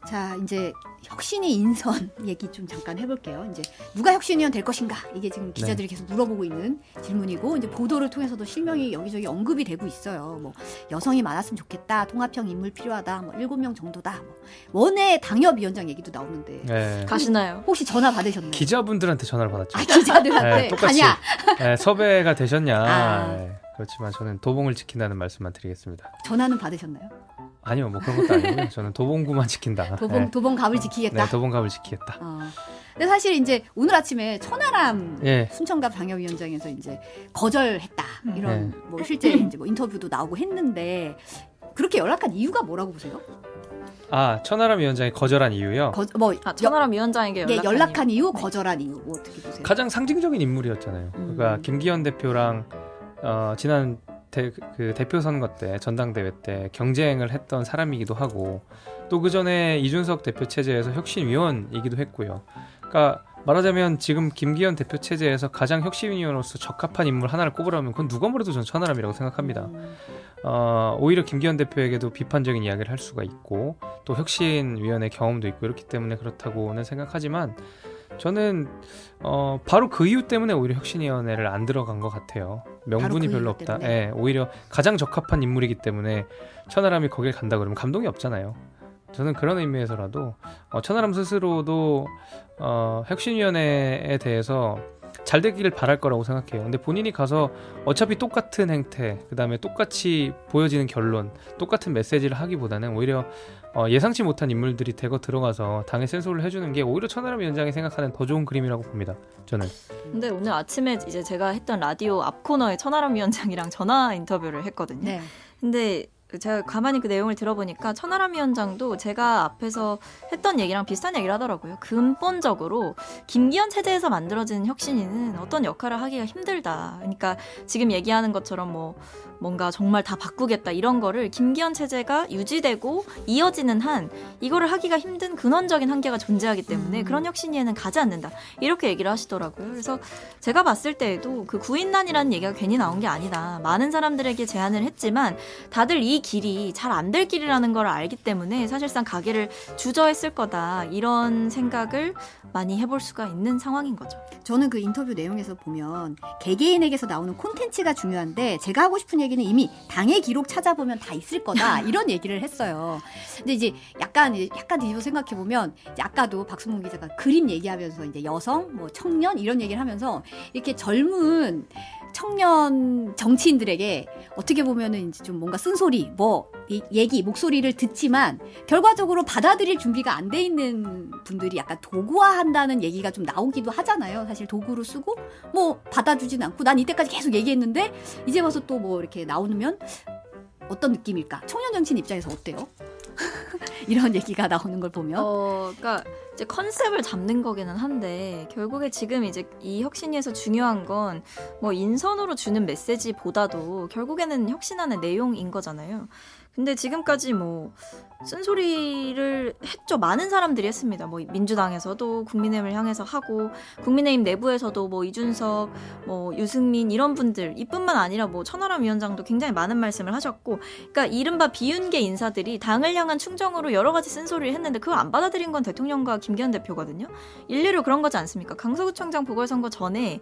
S1: 자, 이제 혁신위 인선 얘기 좀 잠깐 해볼게요. 이제 누가 혁신위원 될 것인가 이게 지금 기자들이 계속 물어보고 있는 질문이고 이제 보도를 통해서도 실명이 여기저기 언급이 되고 있어요. 뭐 여성이 많았으면 좋겠다, 통합형 인물 필요하다, 뭐 7명 정도다. 뭐 원외 당협위원장 얘기도 나오는데
S5: 네.
S2: 가시나요?
S1: 혹시 전화 받으셨나요?
S5: 기자분들한테 전화를 받았죠.
S1: 아, 기자들한테
S5: 네, 똑같이
S1: 가냐?
S5: 네, 섭외가 되셨냐.
S1: 아.
S5: 네, 그렇지만 저는 도봉을 지킨다는 말씀만 드리겠습니다.
S1: 전화는 받으셨나요?
S5: 아니요, 뭐 그런 것도 아니고요. 저는 도봉구만 지킨다. 네.
S1: 도봉갑을 지키겠다.
S5: 네, 도봉갑을 지키겠다.
S1: 근데 사실 이제 오늘 아침에 천하람
S5: 예.
S1: 순천갑 당협위원장에서 이제 거절했다 이런
S5: 네.
S1: 뭐 실제 이제 뭐 인터뷰도 나오고 했는데 그렇게 연락한 이유가 뭐라고 보세요?
S5: 아, 천하람 위원장이 거절한 이유요?
S2: 천하람 위원장에게
S1: 연락한 이유,
S2: 네.
S1: 거절한 이유 뭐 어떻게 보세요?
S5: 가장 상징적인 인물이었잖아요. 그러니까 김기현 대표랑 지난 그 대표 선거 때 전당대회 때 경쟁을 했던 사람이기도 하고 또 그 전에 이준석 대표 체제에서 혁신위원이기도 했고요. 그러니까 말하자면 지금 김기현 대표 체제에서 가장 혁신위원으로서 적합한 인물 하나를 꼽으라면 그건 누가 뭐래도 저는 천하람이라고 생각합니다. 오히려 김기현 대표에게도 비판적인 이야기를 할 수가 있고 또 혁신위원회 경험도 있고 이렇기 때문에 그렇다고는 생각하지만 저는 바로 그 이유 때문에 오히려 혁신위원회를 안 들어간 것 같아요. 명분이
S1: 그
S5: 별로
S1: 이유
S5: 없다.
S1: 때문에?
S5: 예, 오히려 가장 적합한 인물이기 때문에 천하람이 거길 간다 그러면 감동이 없잖아요. 저는 그런 의미에서라도 천하람 스스로도 혁신위원회에 대해서 잘 되기를 바랄 거라고 생각해요. 근데 본인이 가서 어차피 똑같은 행태, 그 다음에 똑같이 보여지는 결론, 똑같은 메시지를 하기보다는 오히려 예상치 못한 인물들이 대거 들어가서 당에 센소를 해주는 게 오히려 천하람 위원장이 생각하는 더 좋은 그림이라고 봅니다. 저는.
S2: 근데 오늘 아침에 이제 제가 했던 라디오 앞 코너에 천하람 위원장이랑 전화 인터뷰를 했거든요.
S1: 네.
S2: 근데 제가 가만히 그 내용을 들어보니까 천하람 위원장도 제가 앞에서 했던 얘기랑 비슷한 얘기를 하더라고요. 근본적으로 김기현 체제에서 만들어진 혁신위는 어떤 역할을 하기가 힘들다. 그러니까 지금 얘기하는 것처럼 뭐 뭔가 정말 다 바꾸겠다 이런 거를 김기현 체제가 유지되고 이어지는 한 이거를 하기가 힘든 근원적인 한계가 존재하기 때문에 그런 혁신위에는 가지 않는다 이렇게 얘기를 하시더라고요. 그래서 제가 봤을 때에도 그 구인난이라는 얘기가 괜히 나온 게 아니다. 많은 사람들에게 제안을 했지만 다들 이 길이 잘 안 될 길이라는 걸 알기 때문에 사실상 가게를 주저했을 거다 이런 생각을 많이 해볼 수가 있는 상황인 거죠.
S1: 저는 그 인터뷰 내용에서 보면 개개인에게서 나오는 콘텐츠가 중요한데 제가 하고 싶은 얘기는 이미 당의 기록 찾아보면 다 있을 거다 이런 얘기를 했어요. 근데 이제 약간 뒤집어 생각해 보면 아까도 박수몽 기자가 그림 얘기하면서 이제 여성, 뭐 청년 이런 얘기를 하면서 이렇게 젊은 청년 정치인들에게 어떻게 보면은 이제 좀 뭔가 쓴소리, 뭐 얘기, 목소리를 듣지만 결과적으로 받아들일 준비가 안 돼 있는 분들이 약간 도구화한다는 얘기가 좀 나오기도 하잖아요. 사실 도구로 쓰고 뭐 받아주진 않고 난 이때까지 계속 얘기했는데 이제 와서 또 뭐 이렇게 나오면 어떤 느낌일까? 청년 정치인 입장에서 어때요? 이런 얘기가 나오는 걸 보면
S2: 그러니까 이제 컨셉을 잡는 거기는 한데 결국에 지금 이제 이 혁신위에서 중요한 건 뭐 인선으로 주는 메시지보다도 결국에는 혁신안의 내용인 거잖아요. 근데 지금까지 뭐 쓴소리를 했죠. 많은 사람들이 했습니다. 뭐 민주당에서도 국민의힘을 향해서 하고 국민의힘 내부에서도 뭐 이준석, 뭐 유승민 이런 분들 이뿐만 아니라 뭐 천하람 위원장도 굉장히 많은 말씀을 하셨고 그러니까 이른바 비윤계 인사들이 당을 향한 충정으로 여러 가지 쓴소리를 했는데 그걸 안 받아들인 건 대통령과 김기현 대표거든요. 일례로 그런 거지 않습니까? 강서구청장 보궐선거 전에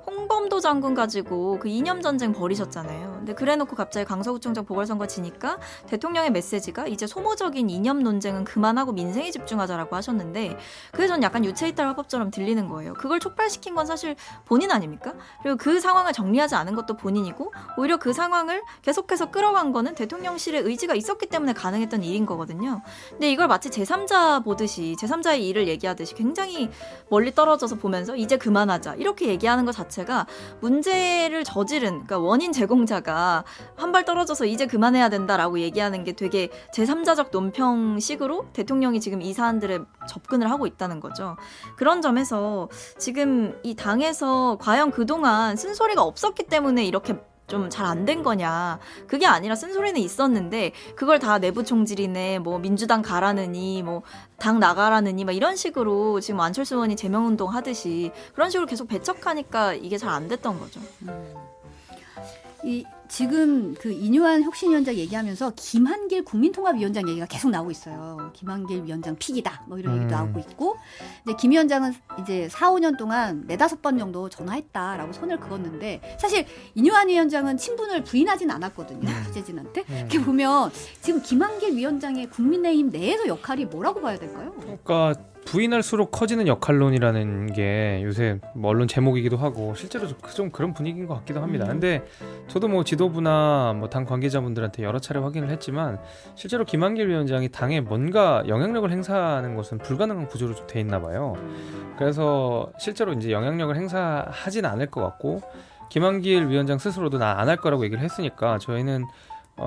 S2: 홍범도 장군 가지고 그 이념 전쟁 벌이셨잖아요. 근데 그래놓고 갑자기 강서구청장 보궐선거 지니까 대통령의 메시지가 이제 소모적인 이념 논쟁은 그만하고 민생에 집중하자라고 하셨는데 그게 전 약간 유체이탈 화법처럼 들리는 거예요. 그걸 촉발시킨 건 사실 본인 아닙니까? 그리고 그 상황을 정리하지 않은 것도 본인이고 오히려 그 상황을 계속해서 끌어간 거는 대통령실의 의지가 있었기 때문에 가능했던 일인 거거든요. 근데 이걸 마치 제3자 보듯이 제3자의 일을 얘기하듯이 굉장히 멀리 떨어져서 보면서 이제 그만하자 이렇게 얘기하는 것 자체가 문제를 저지른 그러니까 원인 제공자가 한 발 떨어져서 이제 그만해야 된다라고 얘기하는 게 되게 제3자적 논평식으로 대통령이 지금 이 사안들에 접근을 하고 있다는 거죠. 그런 점에서 지금 이 당에서 과연 그동안 쓴소리가 없었기 때문에 이렇게 좀 잘 안 된 거냐. 그게 아니라 쓴소리는 있었는데 그걸 다 내부 총질이네. 뭐 민주당 가라느니 뭐 당 나가라느니 막 이런 식으로 지금 안철수 의원이 제명운동 하듯이 그런 식으로 계속 배척하니까 이게 잘 안 됐던 거죠.
S1: 지금 그 이뇨한 혁신위원장 얘기하면서 김한길 국민통합위원장 얘기가 계속 나오고 있어요. 김한길 위원장 픽이다. 뭐 이런 얘기도 나오고 있고. 근데 김 위원장은 이제 4, 5년 동안 4-5번 정도 전화했다라고 선을 그었는데 사실 이뇨한 위원장은 친분을 부인하진 않았거든요. 취재진한테. 이렇게 보면 지금 김한길 위원장의 국민의힘 내에서 역할이 뭐라고 봐야 될까요?
S5: 그러니까 부인할수록 커지는 역할론이라는 게 요새 뭐 언론 제목이기도 하고 실제로 좀 그런 분위기인 것 같기도 합니다. 근데 저도 뭐 지도부나 뭐 당 관계자분들한테 여러 차례 확인을 했지만 실제로 김한길 위원장이 당에 뭔가 영향력을 행사하는 것은 불가능한 구조로 좀 돼 있나 봐요. 그래서 실제로 이제 영향력을 행사하진 않을 것 같고 김한길 위원장 스스로도 나 안 할 거라고 얘기를 했으니까 저희는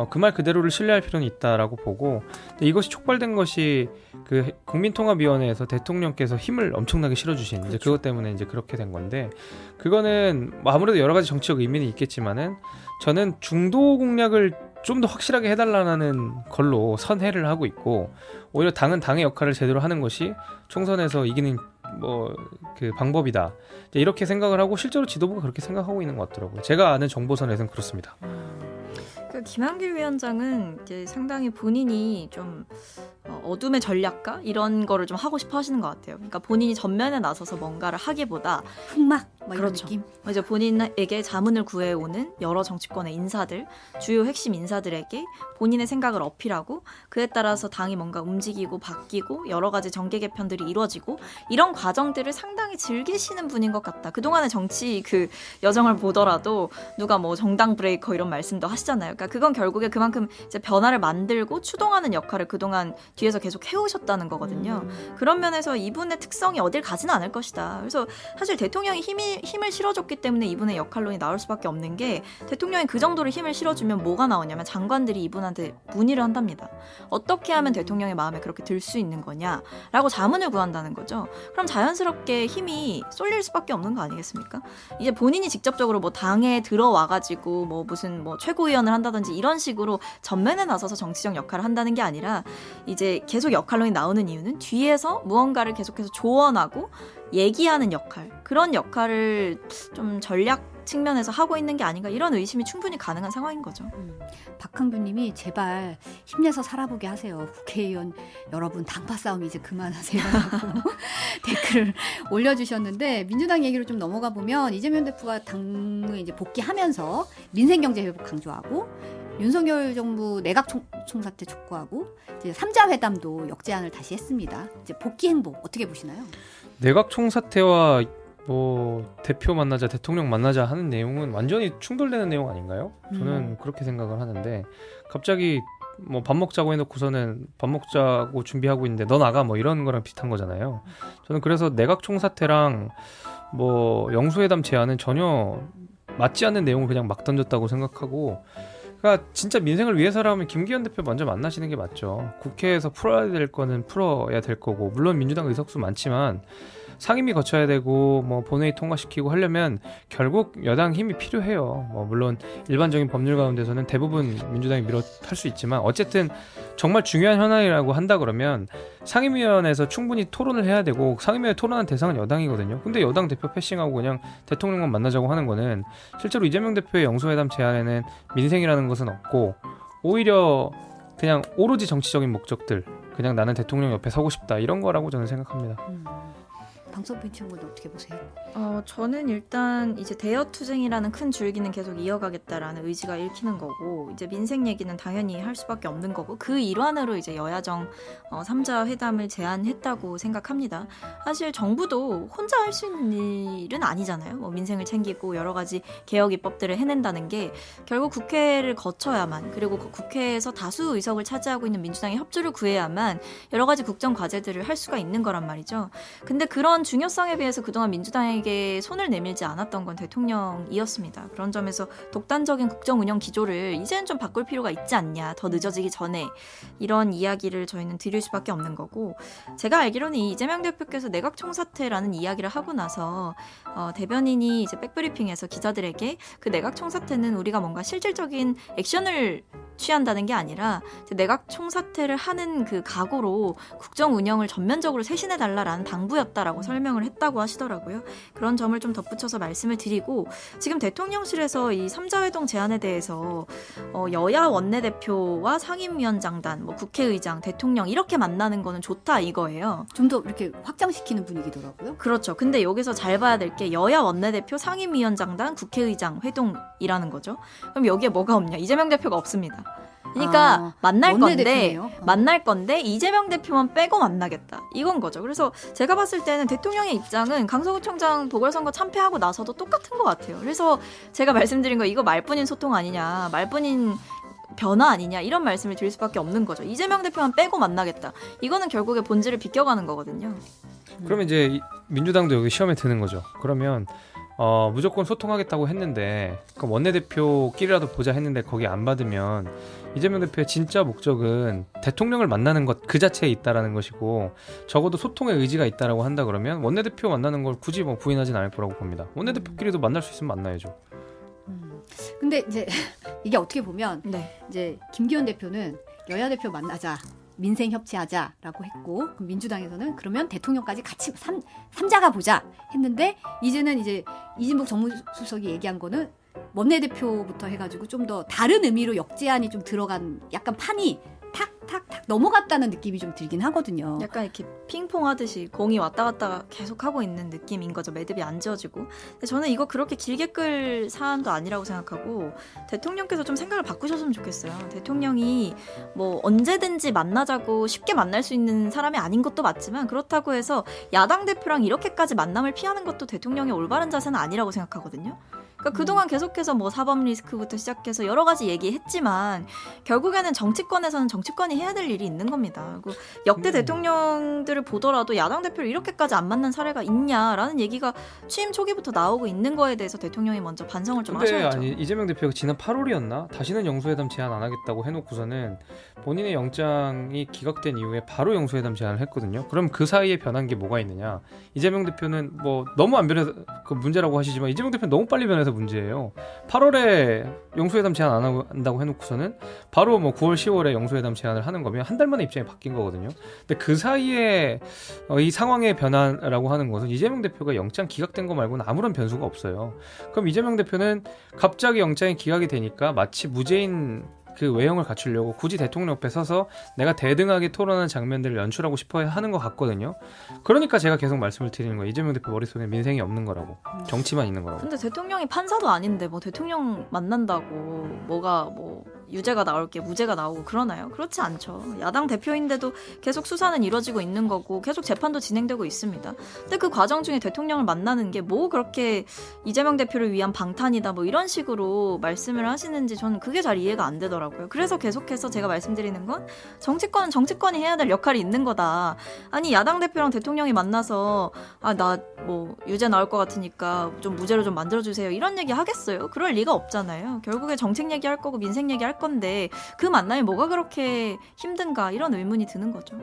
S5: 그 말 그대로를 신뢰할 필요는 있다라고 보고 근데 이것이 촉발된 것이 그 국민통합위원회에서 대통령께서 힘을 엄청나게 실어주신
S1: 그렇죠.
S5: 이제 그것 때문에 이제 그렇게 된 건데 그거는 뭐 아무래도 여러 가지 정치적 의미는 있겠지만은 저는 중도 공략을 좀 더 확실하게 해달라는 걸로 선회를 하고 있고 오히려 당은 당의 역할을 제대로 하는 것이 총선에서 이기는 뭐 그 방법이다 이렇게 생각을 하고 실제로 지도부가 그렇게 생각하고 있는 것 같더라고요. 제가 아는 정보선에서는 그렇습니다.
S2: 그 김한길 위원장은 이제 상당히 본인이 좀 어둠의 전략가 이런 거를 좀 하고 싶어 하시는 것 같아요. 그러니까 본인이 전면에 나서서 뭔가를 하기보다
S1: 흑막 뭐 이런
S2: 그렇죠.
S1: 느낌.
S2: 이제 본인에게 자문을 구해오는 여러 정치권의 인사들, 주요 핵심 인사들에게 본인의 생각을 어필하고 그에 따라서 당이 뭔가 움직이고 바뀌고 여러 가지 정계 개편들이 이루어지고 이런 과정들을 상당히 즐기시는 분인 것 같다. 그동안의 정치 그 여정을 보더라도 누가 뭐 정당 브레이커 이런 말씀도 하시잖아요. 그러니까 그건 결국에 그만큼 이제 변화를 만들고 추동하는 역할을 그동안 뒤에서 계속 해오셨다는 거거든요. 그런 면에서 이분의 특성이 어딜 가지는 않을 것이다. 그래서 사실 대통령이 힘이 힘을 실어줬기 때문에 이분의 역할론이 나올 수밖에 없는 게 대통령이 그 정도로 힘을 실어주면 뭐가 나오냐면 장관들이 이분한테 문의를 한답니다. 어떻게 하면 대통령의 마음에 그렇게 들 수 있는 거냐라고 자문을 구한다는 거죠. 그럼 자연스럽게 힘이 쏠릴 수밖에 없는 거 아니겠습니까? 이제 본인이 직접적으로 뭐 당에 들어와가지고 뭐 무슨 뭐 최고위원을 한다든지 이런 식으로 전면에 나서서 정치적 역할을 한다는 게 아니라 이제 계속 역할론이 나오는 이유는 뒤에서 무언가를 계속해서 조언하고 얘기하는 역할, 그런 역할을 좀 전략 측면에서 하고 있는 게 아닌가, 이런 의심이 충분히 가능한 상황인 거죠.
S1: 박항규님이 제발 힘내서 살아보게 하세요. 국회의원 여러분 당파 싸움 이제 그만하세요. 라고 댓글을 올려주셨는데, 민주당 얘기로 좀 넘어가 보면 이재명 대표가 당에 이제 복귀하면서 민생경제 회복 강조하고 윤석열 정부 내각 총사퇴 촉구하고 이제 3자 회담도 역제안을 다시 했습니다. 이제 복귀 행보 어떻게 보시나요?
S5: 내각 총사퇴와 뭐 대표 만나자, 대통령 만나자 하는 내용은 완전히 충돌되는 내용 아닌가요? 저는 그렇게 생각을 하는데, 갑자기 뭐 밥 먹자고 해놓고서는 밥 먹자고 준비하고 있는데 너 나가, 뭐 이런 거랑 비슷한 거잖아요. 저는 그래서 내각 총사퇴랑 뭐 영수회담 제안은 전혀 맞지 않는 내용을 그냥 막 던졌다고 생각하고, 그러니까 진짜 민생을 위해서라면 김기현 대표 먼저 만나시는 게 맞죠. 국회에서 풀어야 될 거는 풀어야 될 거고, 물론 민주당 의석수 많지만 상임위 거쳐야 되고 뭐 본회의 통과시키고 하려면 결국 여당 힘이 필요해요. 뭐 물론 일반적인 법률 가운데서는 대부분 민주당이 밀어탈 수 있지만, 어쨌든 정말 중요한 현안이라고 한다 그러면 상임위원회에서 충분히 토론을 해야 되고, 상임위에 토론한 대상은 여당이거든요. 근데 여당 대표 패싱하고 그냥 대통령만 만나자고 하는 거는, 실제로 이재명 대표의 영수회담 제안에는 민생이라는 것은 없고, 오히려 그냥 오로지 정치적인 목적들, 그냥 나는 대통령 옆에 서고 싶다, 이런 거라고 저는 생각합니다.
S1: 방송빈 친구도 어떻게 보세요?
S2: 저는 일단 이제 대여투쟁이라는 큰 줄기는 계속 이어가겠다라는 의지가 읽히는 거고, 이제 민생 얘기는 당연히 할 수밖에 없는 거고, 그 일환으로 이제 여야정 3자 회담을 제안했다고 생각합니다. 사실 정부도 혼자 할 수 있는 일은 아니잖아요. 뭐 민생을 챙기고 여러 가지 개혁 입법들을 해낸다는 게 결국 국회를 거쳐야만, 그리고 그 국회에서 다수 의석을 차지하고 있는 민주당의 협조를 구해야만 여러 가지 국정 과제들을 할 수가 있는 거란 말이죠. 근데 그런 중요성에 비해서 그동안 민주당에게 손을 내밀지 않았던 건 대통령이었습니다. 그런 점에서 독단적인 국정 운영 기조를 이제는 좀 바꿀 필요가 있지 않냐, 더 늦어지기 전에, 이런 이야기를 저희는 드릴 수밖에 없는 거고, 제가 알기로는 이재명 대표께서 내각 총사퇴라는 이야기를 하고 나서 대변인이 이제 백브리핑에서 기자들에게 그 내각 총사퇴는 우리가 뭔가 실질적인 액션을 취한다는 게 아니라 내각 총사퇴를 하는 그 각오로 국정 운영을 전면적으로 쇄신해달라라는 당부였다라고 설명을 했다고 하시더라고요. 그런 점을 좀 덧붙여서 말씀을 드리고, 지금 대통령실에서 이 3자 회동 제안에 대해서 여야 원내대표와 상임위원장단, 뭐 국회의장, 대통령 이렇게 만나는 거는 좋다 이거예요.
S1: 좀 더 이렇게 확장시키는 분위기더라고요.
S2: 그렇죠. 근데 여기서 잘 봐야 될 게 여야 원내대표, 상임위원장단, 국회의장 회동이라는 거죠. 그럼 여기에 뭐가 없냐? 이재명 대표가 없습니다. 그러니까 만날 건데 이재명 대표만 빼고 만나겠다, 이건 거죠. 그래서 제가 봤을 때는 대통령의 입장은 강서구청장 보궐선거 참패하고 나서도 똑같은 것 같아요. 그래서 제가 말씀드린 거, 이거 말뿐인 소통 아니냐, 말뿐인 변화 아니냐, 이런 말씀을 드릴 수밖에 없는 거죠. 이재명 대표만 빼고 만나겠다, 이거는 결국에 본질을 비껴가는 거거든요.
S5: 그러면 이제 민주당도 여기 시험에 드는 거죠. 그러면 무조건 소통하겠다고 했는데, 그럼 원내대표끼리라도 보자 했는데 거기 안 받으면 이재명 대표의 진짜 목적은 대통령을 만나는 것 그 자체에 있다라는 것이고, 적어도 소통의 의지가 있다라고 한다 그러면 원내대표 만나는 걸 굳이 뭐 부인하진 않을 거라고 봅니다. 원내대표끼리도 만날 수 있으면 만나야죠.
S1: 근데 이제 이게 어떻게 보면
S2: 네.
S1: 이제 김기현 대표는 여야 대표 만나자, 민생 협치하자라고 했고, 그럼 민주당에서는 그러면 대통령까지 같이 3자가 보자 했는데, 이제는 이제 이진복 정무수석이 얘기한 거는 원내대표부터 해가지고 좀 더 다른 의미로 역제안이 좀 들어간, 약간 판이 탁탁탁 넘어갔다는 느낌이 좀 들긴 하거든요.
S2: 약간 이렇게 핑퐁 하듯이 공이 왔다 갔다 계속 하고 있는 느낌인 거죠. 매듭이 안 지어지고. 근데 저는 이거 그렇게 길게 끌 사안도 아니라고 생각하고, 대통령께서 좀 생각을 바꾸셨으면 좋겠어요. 대통령이 뭐 언제든지 만나자고 쉽게 만날 수 있는 사람이 아닌 것도 맞지만, 그렇다고 해서 야당 대표랑 이렇게까지 만남을 피하는 것도 대통령의 올바른 자세는 아니라고 생각하거든요. 그러니까 그동안 계속해서 뭐 사법 리스크부터 시작해서 여러 가지 얘기했지만 결국에는 정치권에서는 정치권이 해야 될 일이 있는 겁니다. 그리고 역대 대통령들을 보더라도 야당 대표를 이렇게까지 안 만난 사례가 있냐라는 얘기가 취임 초기부터 나오고 있는 거에 대해서 대통령이 먼저 반성을 좀
S5: 근데
S2: 하셔야죠.
S5: 아니 이재명 대표가 지난 8월이었나 다시는 영수회담 제안 안 하겠다고 해놓고서는 본인의 영장이 기각된 이후에 바로 영수회담 제안을 했거든요. 그럼 그 사이에 변한 게 뭐가 있느냐? 이재명 대표는 뭐 너무 안 변해서 그 문제라고 하시지만 이재명 대표는 너무 빨리 변해서 문제예요. 8월에 영수회담 제안 안 한다고 해놓고서는 바로 뭐 9월, 10월에 영수회담 제안을 하는 거면 한 달 만에 입장이 바뀐 거거든요. 근데 그 사이에 이 상황의 변화라고 하는 것은 이재명 대표가 영장 기각된 거 말고는 아무런 변수가 없어요. 그럼 이재명 대표는 갑자기 영장이 기각이 되니까 마치 무죄인 그 외형을 갖추려고 굳이 대통령 옆에 서서 내가 대등하게 토론하는 장면들을 연출하고 싶어 하는 것 같거든요. 그러니까 제가 계속 말씀을 드리는 거예요. 이재명 대표 머릿속에 민생이 없는 거라고. 정치만 있는 거라고.
S2: 근데 대통령이 판사도 아닌데 뭐 대통령 만난다고 뭐가 뭐 유죄가 나올 게 무죄가 나오고 그러나요? 그렇지 않죠. 야당 대표인데도 계속 수사는 이루어지고 있는 거고 계속 재판도 진행되고 있습니다. 근데 그 과정 중에 대통령을 만나는 게 뭐 그렇게 이재명 대표를 위한 방탄이다 뭐 이런 식으로 말씀을 하시는지 저는 그게 잘 이해가 안 되더라고요. 그래서 계속해서 제가 말씀드리는 건 정치권은 정치권이 해야 될 역할이 있는 거다. 아니 야당 대표랑 대통령이 만나서 아 나 뭐 유죄 나올 것 같으니까 좀 무죄로 좀 만들어주세요 이런 얘기 하겠어요? 그럴 리가 없잖아요. 결국에 정책 얘기할 거고 민생 얘기할 건데 그 만남이 뭐가 그렇게 힘든가 이런 의문이 드는 거죠.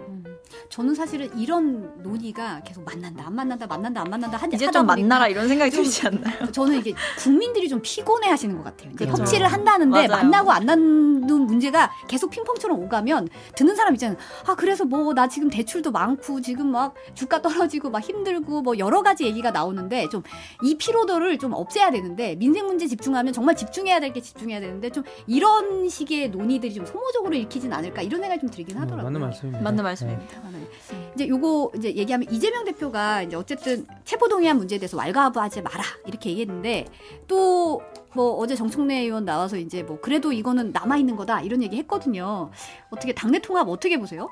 S1: 저는 사실은 이런 논의가 계속 만난다 안 만난다 만난다 안 만난다
S2: 이제
S1: 하다
S2: 좀
S1: 보니까
S2: 만나라 이런 생각이 들지 않나요?
S1: 저는 이게 국민들이 좀 피곤해 하시는 것 같아요. 이제
S2: 그렇죠.
S1: 협치를 한다는데
S2: 맞아요.
S1: 만나고 안 만나는 문제가 계속 핑퐁처럼 오가면 듣는 사람 있잖아요. 아 그래서 뭐 나 지금 대출도 많고 지금 막 주가 떨어지고 막 힘들고 뭐 여러 가지 얘기가 나오는데 좀 이 피로도를 좀 없애야 되는데 민생 문제 집중하면 정말 집중해야 될 게 집중해야 되는데 좀 이런 식의 논의들이 좀 소모적으로 읽히진 않을까 이런 생각이 좀 들긴 하더라고요.
S5: 맞는 말씀입니다.
S2: 맞는 말씀입니다.
S1: 이제 요거 이제 얘기하면 이재명 대표가 이제 어쨌든 체포동의안 문제에 대해서 왈가부하지 마라 이렇게 얘기했는데 또 뭐 어제 정청래 의원 나와서 이제 뭐 그래도 이거는 남아 있는 거다 이런 얘기 했거든요. 어떻게 당내 통합 어떻게 보세요?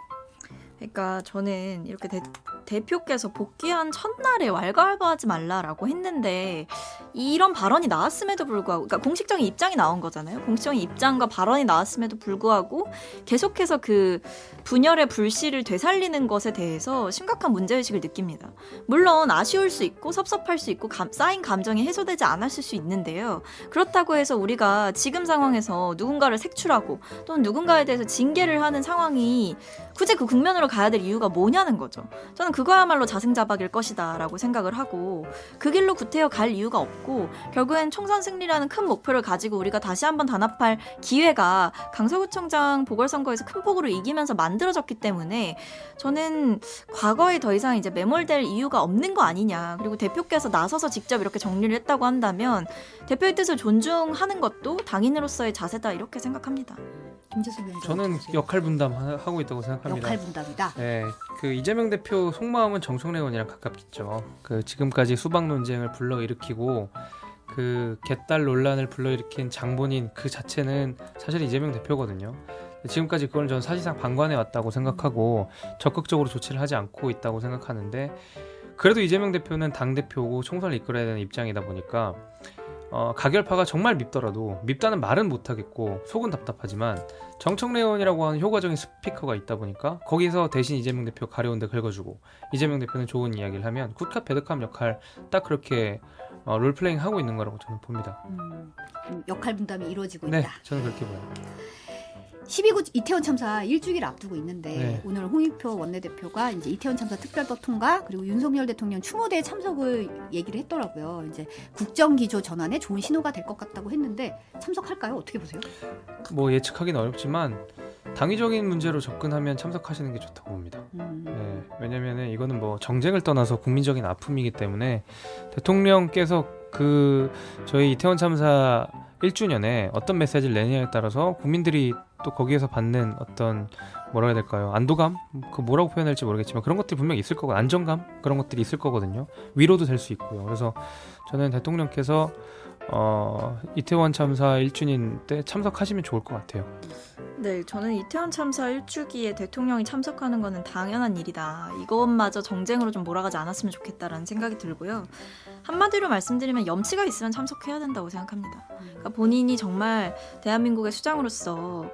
S2: 그러니까 저는 이렇게 대표께서 복귀한 첫날에 왈가왈부하지 말라라고 했는데 이런 발언이 나왔음에도 불구하고 그러니까 공식적인 입장이 나온 거잖아요. 공식적인 입장과 발언이 나왔음에도 불구하고 계속해서 그 분열의 불씨를 되살리는 것에 대해서 심각한 문제의식을 느낍니다. 물론 아쉬울 수 있고 섭섭할 수 있고 쌓인 감정이 해소되지 않았을 수 있는데요. 그렇다고 해서 우리가 지금 상황에서 누군가를 색출하고 또는 누군가에 대해서 징계를 하는 상황이 굳이 그 국면으로 가야 될 이유가 뭐냐는 거죠. 저는 그거야말로 자승자박일 것이다 라고 생각을 하고 그 길로 구태여 갈 이유가 없고 결국엔 총선 승리라는 큰 목표를 가지고 우리가 다시 한번 단합할 기회가 강서구청장 보궐선거에서 큰 폭으로 이기면서 만들어졌기 때문에 저는 과거에 더 이상 이제 매몰될 이유가 없는 거 아니냐. 그리고 대표께서 나서서 직접 이렇게 정리를 했다고 한다면 대표의 뜻을 존중하는 것도 당인으로서의 자세다 이렇게 생각합니다.
S1: 김재수 위원장
S5: 저는
S1: 어떻게 보세요?
S5: 역할 분담하고 있다고 생각합니다.
S1: 역할 분담이다.
S5: 네, 그 이재명 대표 속마음은 정청래 의원이랑 가깝겠죠. 그 지금까지 수박 논쟁을 불러일으키고 그 개딸 논란을 불러일으킨 장본인 그 자체는 사실 이재명 대표거든요. 지금까지 그걸 저는 사실상 방관해 왔다고 생각하고 적극적으로 조치를 하지 않고 있다고 생각하는데 그래도 이재명 대표는 당대표고 총선을 이끌어야 되는 입장이다 보니까 가결파가 정말 밉더라도 밉다는 말은 못하겠고 속은 답답하지만 정청래 의원이라고 하는 효과적인 스피커가 있다 보니까 거기서 대신 이재명 대표 가려운 데 긁어주고 이재명 대표는 좋은 이야기를 하면 굿캅 배드캅 역할 딱 그렇게 롤플레잉 하고 있는 거라고 저는 봅니다.
S1: 역할 분담이 이루어지고
S5: 네,
S1: 있다.
S5: 저는 그렇게 봐요.
S1: 12구 이태원 참사 일주일 앞두고 있는데
S5: 네.
S1: 오늘 홍익표 원내대표가 이제 이태원 참사 특별법 통과 그리고 윤석열 대통령 추모대 참석을 얘기를 했더라고요. 이제 국정기조 전환에 좋은 신호가 될 것 같다고 했는데 참석할까요? 어떻게 보세요?
S5: 뭐 예측하기는 어렵지만 당위적인 문제로 접근하면 참석하시는 게 좋다고 봅니다. 네, 왜냐면은 이거는 뭐 정쟁을 떠나서 국민적인 아픔이기 때문에 대통령께서 그 저희 이태원 참사 1주년에 어떤 메시지를 내냐에 따라서 국민들이 또 거기에서 받는 어떤 뭐라 해야 될까요? 안도감? 그 뭐라고 표현할지 모르겠지만 그런 것들이 분명히 있을 거고 안정감? 그런 것들이 있을 거거든요. 위로도 될 수 있고요. 그래서 저는 대통령께서 이태원 참사 1주년 때 참석하시면 좋을 것 같아요.
S2: 네, 저는 이태원 참사 1주기에 대통령이 참석하는 거는 당연한 일이다. 이것마저 정쟁으로 좀 몰아가지 않았으면 좋겠다라는 생각이 들고요. 한마디로 말씀드리면 염치가 있으면 참석해야 된다고 생각합니다. 그러니까 본인이 정말 대한민국의 수장으로서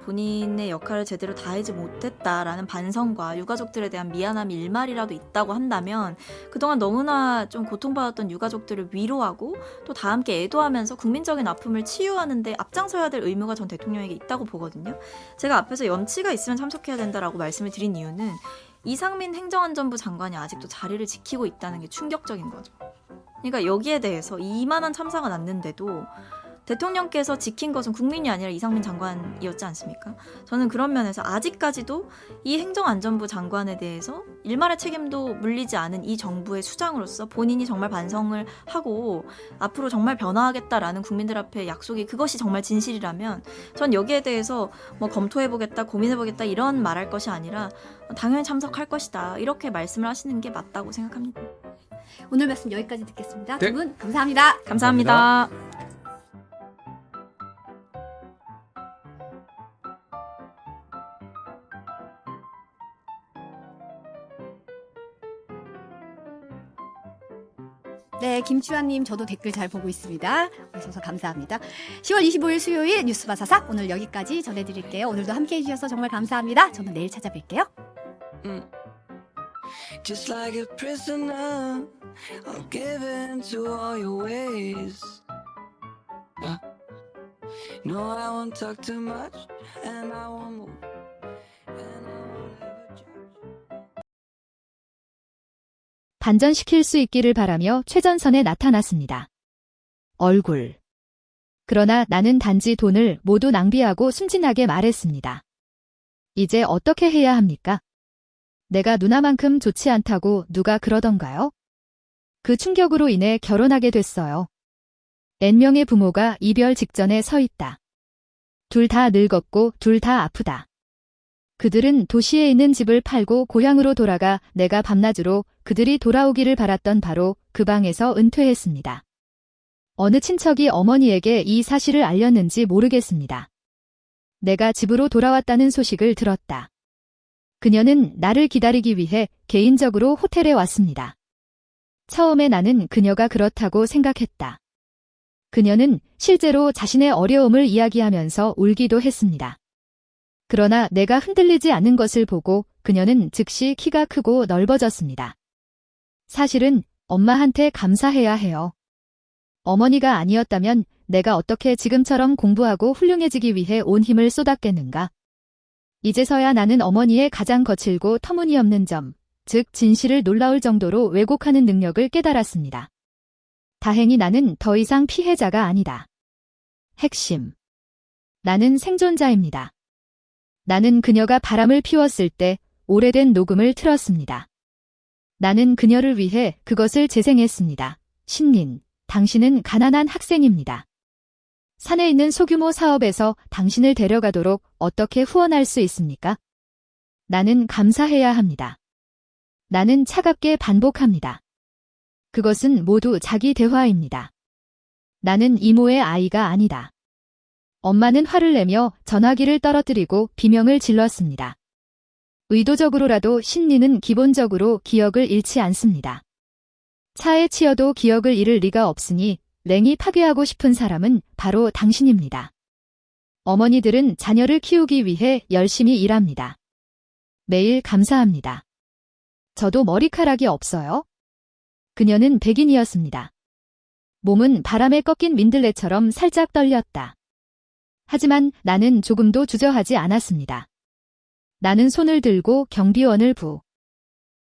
S2: 본인의 역할을 제대로 다하지 못했다라는 반성과 유가족들에 대한 미안함이 일말이라도 있다고 한다면 그동안 너무나 좀 고통받았던 유가족들을 위로하고 또 다 함께 애도하면서 국민적인 아픔을 치유하는 데 앞장서야 될 의무가 전 대통령에게 있다고 보거든요. 제가 앞에서 염치가 있으면 참석해야 된다라고 말씀을 드린 이유는 이상민 행정안전부 장관이 아직도 자리를 지키고 있다는 게 충격적인 거죠. 그러니까 여기에 대해서 이만한 참사가 났는데도 대통령께서 지킨 것은 국민이 아니라 이상민 장관이었지 않습니까? 저는 그런 면에서 아직까지도 이 행정안전부 장관에 대해서 일말의 책임도 물리지 않은 이 정부의 수장으로서 본인이 정말 반성을 하고 앞으로 정말 변화하겠다라는 국민들 앞에 약속이 그것이 정말 진실이라면 전 여기에 대해서 뭐 검토해보겠다, 고민해보겠다 이런 말할 것이 아니라 당연히 참석할 것이다 이렇게 말씀을 하시는 게 맞다고 생각합니다.
S1: 오늘 말씀 여기까지 듣겠습니다.
S5: 네.
S1: 두 분 감사합니다.
S2: 감사합니다.
S1: 네, 김주환님 저도 댓글 잘 보고 있습니다. 오셔서 감사합니다. 10월 25일 수요일 뉴스바사삭 오늘 여기까지 전해드릴게요. 오늘도 함께해 주셔서 정말 감사합니다. 저는 내일 찾아뵐게요.
S6: Just like a prisoner, I'm given to all your ways. No, I won't talk too much, and I won't move, and I won't ever judge.
S7: 반전시킬 수 있기를 바라며 최전선에 나타났습니다. 얼굴. 그러나 나는 단지 돈을 모두 낭비하고 순진하게 말했습니다. 이제 어떻게 해야 합니까? 내가 누나만큼 좋지 않다고 누가 그러던가요? 그 충격으로 인해 결혼하게 됐어요. N명의 부모가 이별 직전에 서 있다. 둘 다 늙었고 둘 다 아프다. 그들은 도시에 있는 집을 팔고 고향으로 돌아가 내가 밤낮으로 그들이 돌아오기를 바랐던 바로 그 방에서 은퇴했습니다. 어느 친척이 어머니에게 이 사실을 알렸는지 모르겠습니다. 내가 집으로 돌아왔다는 소식을 들었다. 그녀는 나를 기다리기 위해 개인적으로 호텔에 왔습니다. 처음에 나는 그녀가 그렇다고 생각했다. 그녀는 실제로 자신의 어려움을 이야기하면서 울기도 했습니다. 그러나 내가 흔들리지 않는 것을 보고 그녀는 즉시 키가 크고 넓어졌습니다. 사실은 엄마한테 감사해야 해요. 어머니가 아니었다면 내가 어떻게 지금처럼 공부하고 훌륭해지기 위해 온 힘을 쏟았겠는가? 이제서야 나는 어머니의 가장 거칠고 터무니없는 점, 즉 진실을 놀라울 정도로 왜곡하는 능력을 깨달았습니다. 다행히 나는 더 이상 피해자가 아니다. 핵심. 나는 생존자입니다. 나는 그녀가 바람을 피웠을 때 오래된 녹음을 틀었습니다. 나는 그녀를 위해 그것을 재생했습니다. 신민, 당신은 가난한 학생입니다. 산에 있는 소규모 사업에서 당신을 데려가도록 어떻게 후원할 수 있습니까? 나는 감사해야 합니다. 나는 차갑게 반복합니다. 그것은 모두 자기 대화입니다. 나는 이모의 아이가 아니다. 엄마는 화를 내며 전화기를 떨어뜨리고 비명을 질렀습니다. 의도적으로라도 신리는 기본적으로 기억을 잃지 않습니다. 차에 치여도 기억을 잃을 리가 없으니 랭이 파괴하고 싶은 사람은 바로 당신입니다. 어머니들은 자녀를 키우기 위해 열심히 일합니다. 매일 감사합니다. 저도 머리카락이 없어요? 그녀는 백인이었습니다. 몸은 바람에 꺾인 민들레처럼 살짝 떨렸다. 하지만 나는 조금도 주저하지 않았습니다. 나는 손을 들고 경비원을